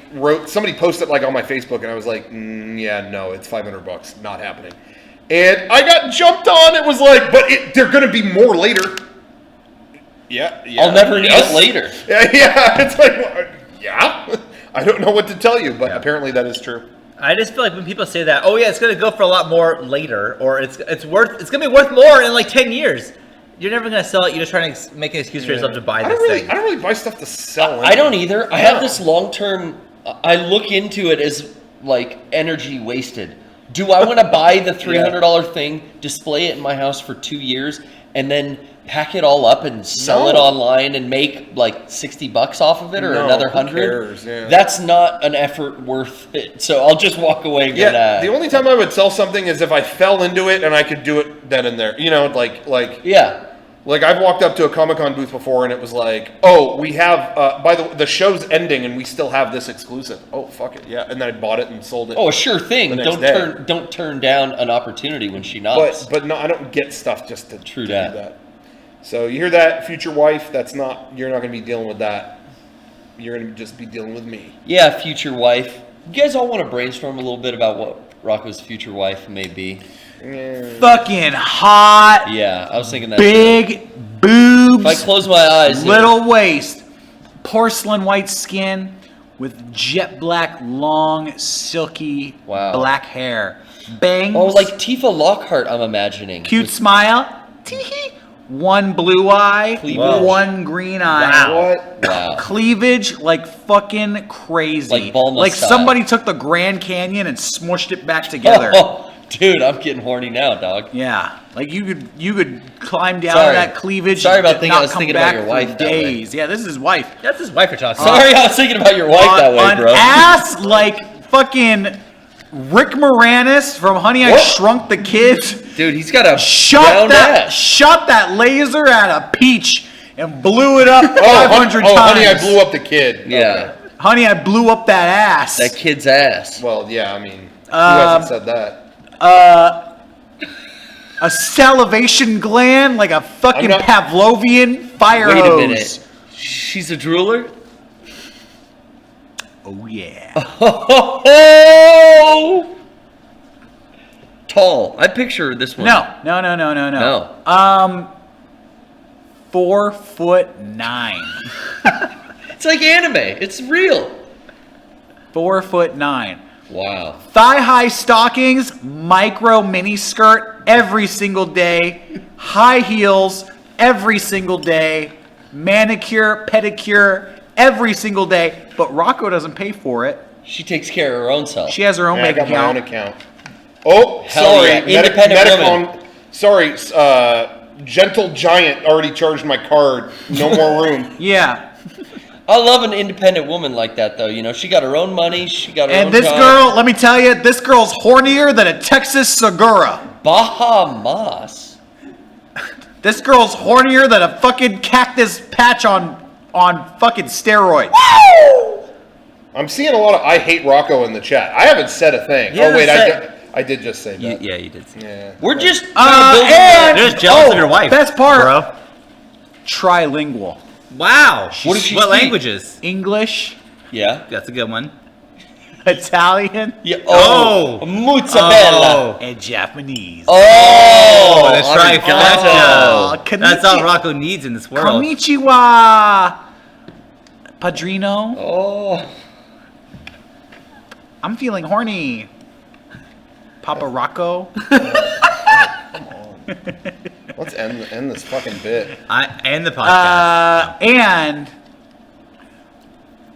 Speaker 3: somebody posted like on my Facebook, and I was like, yeah, no, it's $500, not happening. And I got jumped on. It was like, but they're going to be more later. Yeah,
Speaker 2: I'll never need it later.
Speaker 3: Yeah, it's like, yeah. I don't know what to tell you, but apparently that is true.
Speaker 4: I just feel like when people say that, oh yeah, it's gonna go for a lot more later, or it's gonna be worth more in like 10 years. You're never gonna sell it. You're just trying to make an excuse for yourself to buy
Speaker 3: I
Speaker 4: this
Speaker 3: don't
Speaker 4: thing.
Speaker 3: really buy stuff to sell.
Speaker 2: I don't either. I have
Speaker 3: No.
Speaker 2: this long-term. I look into it as like energy wasted. Do I want to buy the $300 thing, display it in my house for 2 years, and then pack it all up and sell it
Speaker 3: No.
Speaker 2: online and make like $60 off of it, or
Speaker 3: No,
Speaker 2: another
Speaker 3: who
Speaker 2: 100?
Speaker 3: cares? Yeah.
Speaker 2: That's not an effort worth it. So I'll just walk away and go,
Speaker 3: Yeah,
Speaker 2: nah.
Speaker 3: the only time I would sell something is if I fell into it and I could do it then and there. You know, like
Speaker 2: Yeah.
Speaker 3: I've walked up to a Comic-Con booth before and it was like, oh, we have, by the show's ending and we still have this exclusive. Oh, fuck it, yeah. And then I bought it and sold it.
Speaker 2: Oh, a sure thing.
Speaker 3: The next
Speaker 2: Don't
Speaker 3: day.
Speaker 2: don't turn down an opportunity when she knocks.
Speaker 3: But no, I don't get stuff just to
Speaker 2: True
Speaker 3: do
Speaker 2: dat.
Speaker 3: that. So you hear that, future wife? You're not going to be dealing with that. You're going to just be dealing with me.
Speaker 2: Yeah, future wife. You guys all want to brainstorm a little bit about Rocco's future wife may be.
Speaker 1: Fucking hot,
Speaker 2: Yeah, I was thinking that. too.
Speaker 1: big boobs,
Speaker 2: If I close my eyes,
Speaker 1: little waist, porcelain white skin with jet black, long, silky
Speaker 2: Wow.
Speaker 1: black hair, bangs.
Speaker 2: Oh, like Tifa Lockhart, I'm imagining.
Speaker 1: cute
Speaker 2: With-
Speaker 1: smile, tee-hee. One blue eye,
Speaker 2: Cleavage.
Speaker 1: one green eye.
Speaker 4: Wow.
Speaker 3: What?
Speaker 2: Wow.
Speaker 1: Cleavage like fucking crazy.
Speaker 2: Like Bulma
Speaker 1: Like
Speaker 2: style.
Speaker 1: somebody took the Grand Canyon and smushed it back together.
Speaker 2: Oh, dude, I'm getting horny now, dog.
Speaker 1: Yeah, like you could climb down
Speaker 2: Sorry.
Speaker 1: that cleavage.
Speaker 2: Sorry about
Speaker 1: and
Speaker 2: thinking I
Speaker 1: not
Speaker 2: was
Speaker 1: come
Speaker 2: thinking about
Speaker 1: back
Speaker 2: your
Speaker 1: for
Speaker 2: wife that way.
Speaker 1: days. Yeah, this is his wife.
Speaker 4: That's his wife you're talking
Speaker 2: Sorry, I was thinking about your wife that way,
Speaker 1: On
Speaker 2: bro.
Speaker 1: ass like fucking Rick Moranis from Honey I
Speaker 3: What?
Speaker 1: Shrunk the Kids.
Speaker 2: Dude, he's got a
Speaker 1: Shot
Speaker 2: round ass.
Speaker 1: that laser at a peach and blew it up 500
Speaker 3: oh,
Speaker 1: times.
Speaker 3: honey, I blew up the kid.
Speaker 2: Yeah,
Speaker 3: Okay.
Speaker 1: Honey, I blew up that ass.
Speaker 2: that kid's ass.
Speaker 3: Well, yeah, I mean, who hasn't said that?
Speaker 1: A salivation gland like a fucking
Speaker 3: I'm not-
Speaker 1: Pavlovian fire
Speaker 2: Wait a
Speaker 1: hose.
Speaker 2: minute. She's a drooler?
Speaker 1: Oh yeah.
Speaker 2: Oh! Tall. I picture this one.
Speaker 1: No.
Speaker 2: No.
Speaker 1: 4'9".
Speaker 2: It's like anime. It's real.
Speaker 1: 4'9".
Speaker 2: Wow.
Speaker 1: Thigh-high stockings, micro mini skirt every single day, high heels every single day, manicure, pedicure every single day, but Rocco doesn't pay for it.
Speaker 2: She takes care of her own self.
Speaker 1: She has her own
Speaker 3: Yeah, I
Speaker 1: bank
Speaker 3: got my own
Speaker 1: account.
Speaker 3: account. Oh,
Speaker 2: Hell
Speaker 3: sorry.
Speaker 2: yeah, independent woman.
Speaker 3: Sorry, Gentle Giant already charged my card. No more room.
Speaker 1: Yeah.
Speaker 2: I love an independent woman like that, though. You know, she got her own money. She got her own
Speaker 1: And this
Speaker 2: job.
Speaker 1: girl, let me tell you, this girl's hornier than a Texas Segura.
Speaker 2: Bahamas.
Speaker 1: This girl's hornier than a fucking cactus patch on fucking steroids.
Speaker 3: I'm seeing a lot of I hate Rocco in the chat. I haven't said a thing.
Speaker 4: You
Speaker 3: Oh, wait,
Speaker 4: haven't
Speaker 3: I did just say that.
Speaker 4: Yeah, you did.
Speaker 3: Yeah.
Speaker 2: We're just
Speaker 1: And
Speaker 4: You're just jealous of your wife,
Speaker 1: Best part,
Speaker 4: bro.
Speaker 1: trilingual.
Speaker 4: Wow.
Speaker 2: What does she
Speaker 4: What
Speaker 2: speak?
Speaker 4: languages?
Speaker 1: English,
Speaker 2: Yeah.
Speaker 4: That's a good one.
Speaker 1: Italian,
Speaker 2: Yeah.
Speaker 4: Oh.
Speaker 2: Oh. Mozzarella.
Speaker 1: and Japanese.
Speaker 2: Oh.
Speaker 4: That's right.
Speaker 1: Oh,
Speaker 4: That's all Rocco needs in this world.
Speaker 1: Konnichiwa, Padrino.
Speaker 2: Oh.
Speaker 1: I'm feeling horny. Papa Rocco.
Speaker 3: Let's end this fucking bit.
Speaker 4: And the podcast.
Speaker 1: And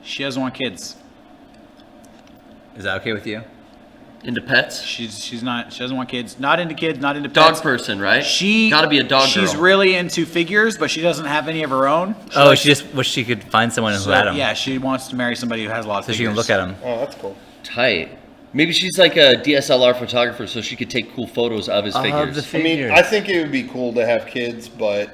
Speaker 1: she doesn't want kids.
Speaker 4: Is that okay with you?
Speaker 2: Into pets.
Speaker 1: She doesn't want kids. Not into kids. Not into
Speaker 2: Dog
Speaker 1: pets.
Speaker 2: person, right?
Speaker 1: She
Speaker 2: Gotta be a dog
Speaker 1: She's
Speaker 2: girl.
Speaker 1: really into figures, but she doesn't have any of her own.
Speaker 4: Oh, she just wish she could find someone who
Speaker 1: So,
Speaker 4: had them.
Speaker 1: yeah, she wants to marry somebody who has a lot of
Speaker 4: So
Speaker 1: figures.
Speaker 4: she can look at them.
Speaker 3: Oh, that's cool.
Speaker 2: Tight. Maybe she's like a DSLR photographer, so she could take cool photos of his figures.
Speaker 3: I mean, I think it would be cool to have kids, but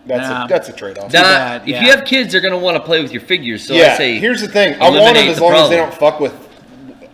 Speaker 3: that's a trade-off.
Speaker 1: Nah. bad,
Speaker 2: If
Speaker 1: yeah.
Speaker 2: you have kids, they're gonna want to play with your figures. So I
Speaker 3: Yeah,
Speaker 2: say,
Speaker 3: here's the thing. I want them
Speaker 2: eliminate
Speaker 3: as
Speaker 2: the
Speaker 3: long as they
Speaker 2: problem.
Speaker 3: don't fuck with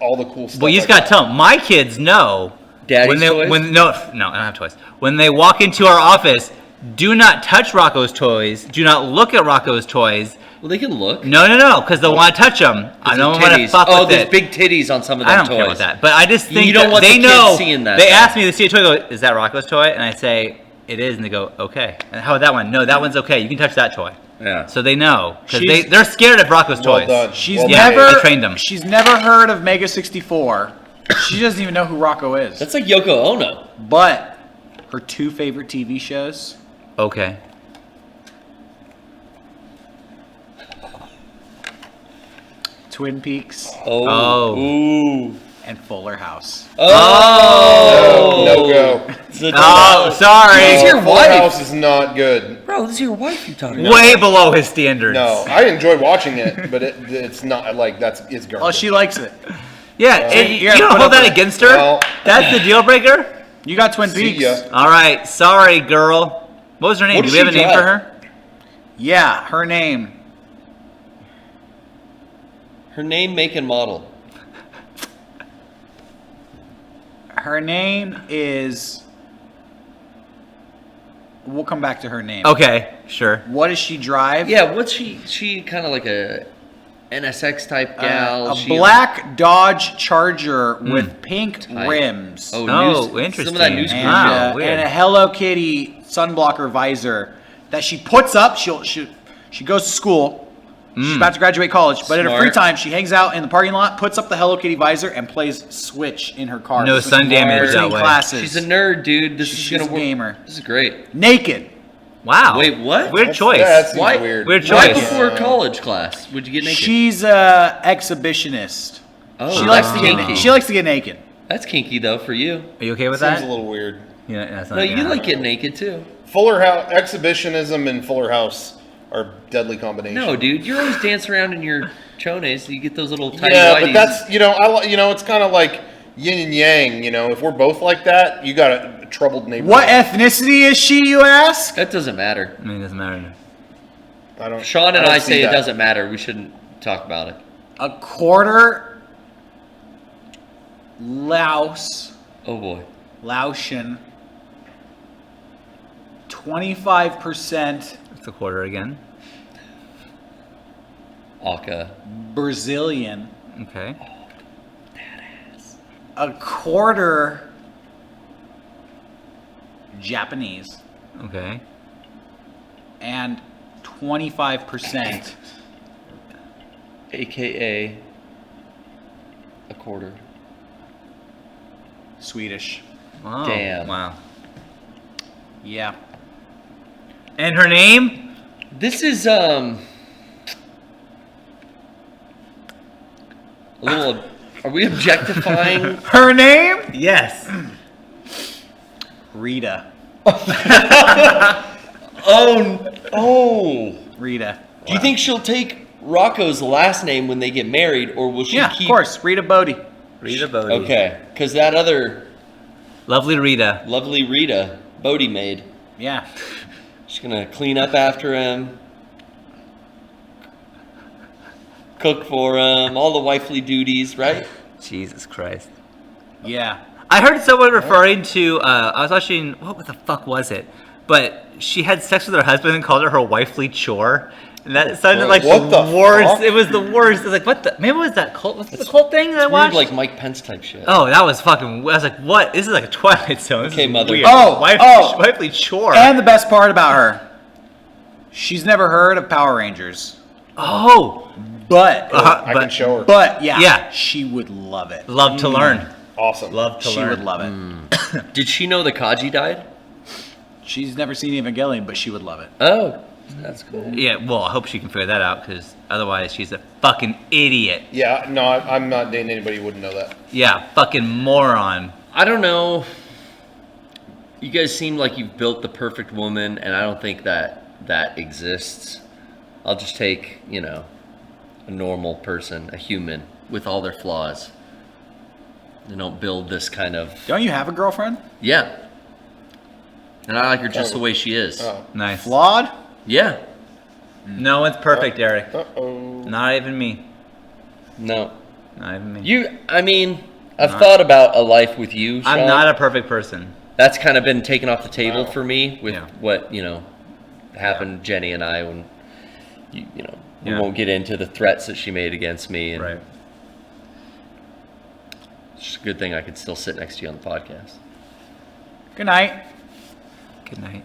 Speaker 3: all the cool stuff.
Speaker 4: Well, you just
Speaker 3: like
Speaker 4: gotta tell them. My kids know.
Speaker 2: Daddy's
Speaker 4: when they,
Speaker 2: toys?
Speaker 4: no, I don't have toys. When they walk into our office, do not touch Rocco's toys. Do not look at Rocco's toys.
Speaker 2: well, they can look.
Speaker 4: No, because they'll want to touch them. I don't want to
Speaker 2: Titties.
Speaker 4: fuck
Speaker 2: Oh,
Speaker 4: with
Speaker 2: there's
Speaker 4: it.
Speaker 2: big titties on some of them
Speaker 4: I don't
Speaker 2: toys.
Speaker 4: care about that. But I just think
Speaker 2: You don't
Speaker 4: that
Speaker 2: want
Speaker 4: they
Speaker 2: the kids
Speaker 4: know.
Speaker 2: seeing that,
Speaker 4: They
Speaker 2: though.
Speaker 4: ask me, they see a toy, go, is that Rocco's toy? And I say, it is. And they go, okay. And how about that one? No, that one's okay. You can touch that toy.
Speaker 2: Yeah.
Speaker 4: So they know. Because
Speaker 1: She's-
Speaker 4: they're scared of Rocco's
Speaker 3: Well
Speaker 4: toys.
Speaker 3: done.
Speaker 1: She's
Speaker 3: Well
Speaker 4: Yeah,
Speaker 1: never
Speaker 4: I trained them.
Speaker 1: She's never heard of MEGA64. She doesn't even know who Rocco is.
Speaker 2: That's like Yoko Ono.
Speaker 1: But her two favorite TV shows,
Speaker 4: Okay.
Speaker 1: Twin Peaks
Speaker 2: Oh.
Speaker 4: Oh.
Speaker 2: Ooh.
Speaker 1: and Fuller House.
Speaker 2: Oh.
Speaker 3: No go.
Speaker 2: It's a
Speaker 4: Oh, sorry.
Speaker 2: It's your
Speaker 3: Full
Speaker 2: wife.
Speaker 3: House is not good.
Speaker 2: Bro, this is your wife you talking about.
Speaker 4: Way below his standards.
Speaker 3: No, I enjoy watching it, but it's not like it's garbage.
Speaker 1: Oh, she likes it.
Speaker 4: Yeah, and
Speaker 1: you
Speaker 4: you
Speaker 1: gotta
Speaker 4: don't
Speaker 1: put
Speaker 4: hold
Speaker 1: up
Speaker 4: that
Speaker 1: with it.
Speaker 4: against her?
Speaker 3: Well-
Speaker 4: That's the deal breaker?
Speaker 1: You got Twin
Speaker 3: See
Speaker 1: Peaks.
Speaker 3: ya.
Speaker 4: All right, sorry, girl. What was her name?
Speaker 2: What
Speaker 4: Do
Speaker 2: does
Speaker 4: we have a
Speaker 2: she
Speaker 4: name
Speaker 2: drive?
Speaker 4: for her?
Speaker 1: Yeah, her name.
Speaker 2: Her name, make, and model.
Speaker 1: Her name is. We'll come back to her name.
Speaker 4: Okay, sure.
Speaker 1: What does she drive?
Speaker 2: Yeah, what's she kind of like a NSX type gal.
Speaker 1: A black Dodge Charger with pink
Speaker 2: Tight.
Speaker 1: rims.
Speaker 2: Oh,
Speaker 4: Oh,
Speaker 2: interesting. Some of that
Speaker 4: interesting.
Speaker 2: news crew
Speaker 1: and,
Speaker 2: shit.
Speaker 4: Wow, weird.
Speaker 1: and a Hello Kitty sunblocker visor that she puts up. She goes to school. She's about to graduate college, but in her free
Speaker 2: Smart.
Speaker 1: time, she hangs out in the parking lot, puts up the Hello Kitty visor, and plays Switch in her car.
Speaker 4: No sun damage
Speaker 1: between
Speaker 4: that way.
Speaker 1: classes.
Speaker 2: She's a nerd, dude. This
Speaker 1: She's
Speaker 2: is gonna
Speaker 1: a
Speaker 2: work.
Speaker 1: gamer.
Speaker 2: This is great.
Speaker 1: Naked.
Speaker 4: Wow.
Speaker 2: Wait, what?
Speaker 4: Weird choice.
Speaker 3: Yeah, that seems
Speaker 2: Why?
Speaker 3: weird.
Speaker 4: Weird
Speaker 2: Right
Speaker 4: choice.
Speaker 2: before college class, would you get naked?
Speaker 1: She's a exhibitionist.
Speaker 2: oh,
Speaker 1: She likes
Speaker 2: that's
Speaker 1: to
Speaker 2: kinky.
Speaker 1: get. She likes to get naked.
Speaker 2: That's kinky though for you.
Speaker 4: Are you okay with
Speaker 3: Seems
Speaker 4: that?
Speaker 3: a little weird.
Speaker 4: Yeah, that's not
Speaker 2: No, you
Speaker 4: gonna
Speaker 2: like
Speaker 4: happen.
Speaker 2: getting naked too.
Speaker 3: Fuller House exhibitionism and Fuller House are deadly combination.
Speaker 2: No, dude, you're always dancing around in your chones. You get those little tiny
Speaker 3: Yeah,
Speaker 2: whiteys.
Speaker 3: but that's it's kind of like yin and yang. If we're both like that, you got a troubled neighborhood.
Speaker 1: What ethnicity is she, you ask?
Speaker 2: That doesn't matter.
Speaker 4: I mean, it doesn't matter.
Speaker 3: I don't.
Speaker 2: Sean and
Speaker 3: don't
Speaker 2: I
Speaker 3: see
Speaker 2: say it
Speaker 3: that.
Speaker 2: doesn't matter. We shouldn't talk about it.
Speaker 1: A quarter
Speaker 2: Oh boy.
Speaker 1: Laotian, 25%
Speaker 4: It's a quarter again.
Speaker 2: Aka.
Speaker 1: Brazilian,
Speaker 4: Okay.
Speaker 1: a quarter Japanese,
Speaker 4: Okay.
Speaker 1: and 25%
Speaker 2: AKA a quarter.
Speaker 1: Swedish.
Speaker 4: Wow.
Speaker 2: Damn.
Speaker 4: Wow.
Speaker 1: Yeah.
Speaker 4: And her name?
Speaker 2: This is a little. Are we objectifying?
Speaker 1: Her name?
Speaker 4: Yes.
Speaker 1: Rita.
Speaker 2: Oh.
Speaker 1: Rita.
Speaker 2: Do you think she'll take Rocco's last name when they get married, or will she
Speaker 1: Yeah,
Speaker 2: keep?
Speaker 1: of course. Rita Bodie.
Speaker 4: Rita Bodie.
Speaker 2: Okay, because that other
Speaker 4: Lovely Rita.
Speaker 2: lovely Rita Bodie maid,
Speaker 1: Yeah.
Speaker 2: she's gonna clean up after him, cook for him, all the wifely duties, right?
Speaker 4: Jesus Christ.
Speaker 1: Yeah.
Speaker 4: I heard someone referring to, I was watching, what the fuck was it? But she had sex with her husband and called her wifely chore. And that sounded like
Speaker 3: What
Speaker 4: the
Speaker 3: the
Speaker 4: worst.
Speaker 3: fuck?
Speaker 4: It was the worst. It was like, what the, maybe it was that cult, what's the cult thing that I
Speaker 2: Weird,
Speaker 4: watched?
Speaker 2: like Mike Pence type shit.
Speaker 4: Oh, that was fucking, I was like, what? This is like a Twilight Zone. This
Speaker 2: Okay,
Speaker 4: is
Speaker 2: mother.
Speaker 4: weird.
Speaker 1: Oh,
Speaker 4: Wifely chore.
Speaker 1: And the best part about her, she's never heard of Power Rangers.
Speaker 4: Oh.
Speaker 1: But,
Speaker 3: I can show her.
Speaker 1: but yeah,
Speaker 4: Yeah.
Speaker 1: she would love it.
Speaker 4: Love to learn.
Speaker 3: Awesome.
Speaker 4: Love to
Speaker 1: She
Speaker 4: learn.
Speaker 1: would love it.
Speaker 2: Did she know the Kaji died?
Speaker 1: She's never seen Evangelion, but she would love it.
Speaker 2: Oh, that's cool.
Speaker 4: Yeah, well, I hope she can figure that out, because otherwise she's a fucking idiot.
Speaker 3: Yeah, no, I'm not dating anybody who wouldn't know that.
Speaker 4: Yeah, fucking moron.
Speaker 2: I don't know. You guys seem like you've built the perfect woman, and I don't think that exists. I'll just take, a normal person, a human, with all their flaws. And don't build this kind of...
Speaker 1: Don't you have a girlfriend?
Speaker 2: Yeah. And I like her just the way she is.
Speaker 3: Oh.
Speaker 4: Nice.
Speaker 1: Flawed?
Speaker 2: Yeah.
Speaker 4: No one's perfect, Derek.
Speaker 3: Uh-oh.
Speaker 4: Not even me.
Speaker 2: No.
Speaker 4: Not even me.
Speaker 2: I've thought about a life with you, Sean.
Speaker 4: I'm not a perfect person.
Speaker 2: That's kind of been taken off the table
Speaker 3: Wow.
Speaker 2: for me with
Speaker 4: Yeah.
Speaker 2: what, happened, Jenny and I, when, we
Speaker 4: Yeah.
Speaker 2: won't get into the threats that she made against me. And
Speaker 4: Right.
Speaker 2: It's just a good thing I could still sit next to you on the podcast.
Speaker 1: Good night.
Speaker 4: Good night.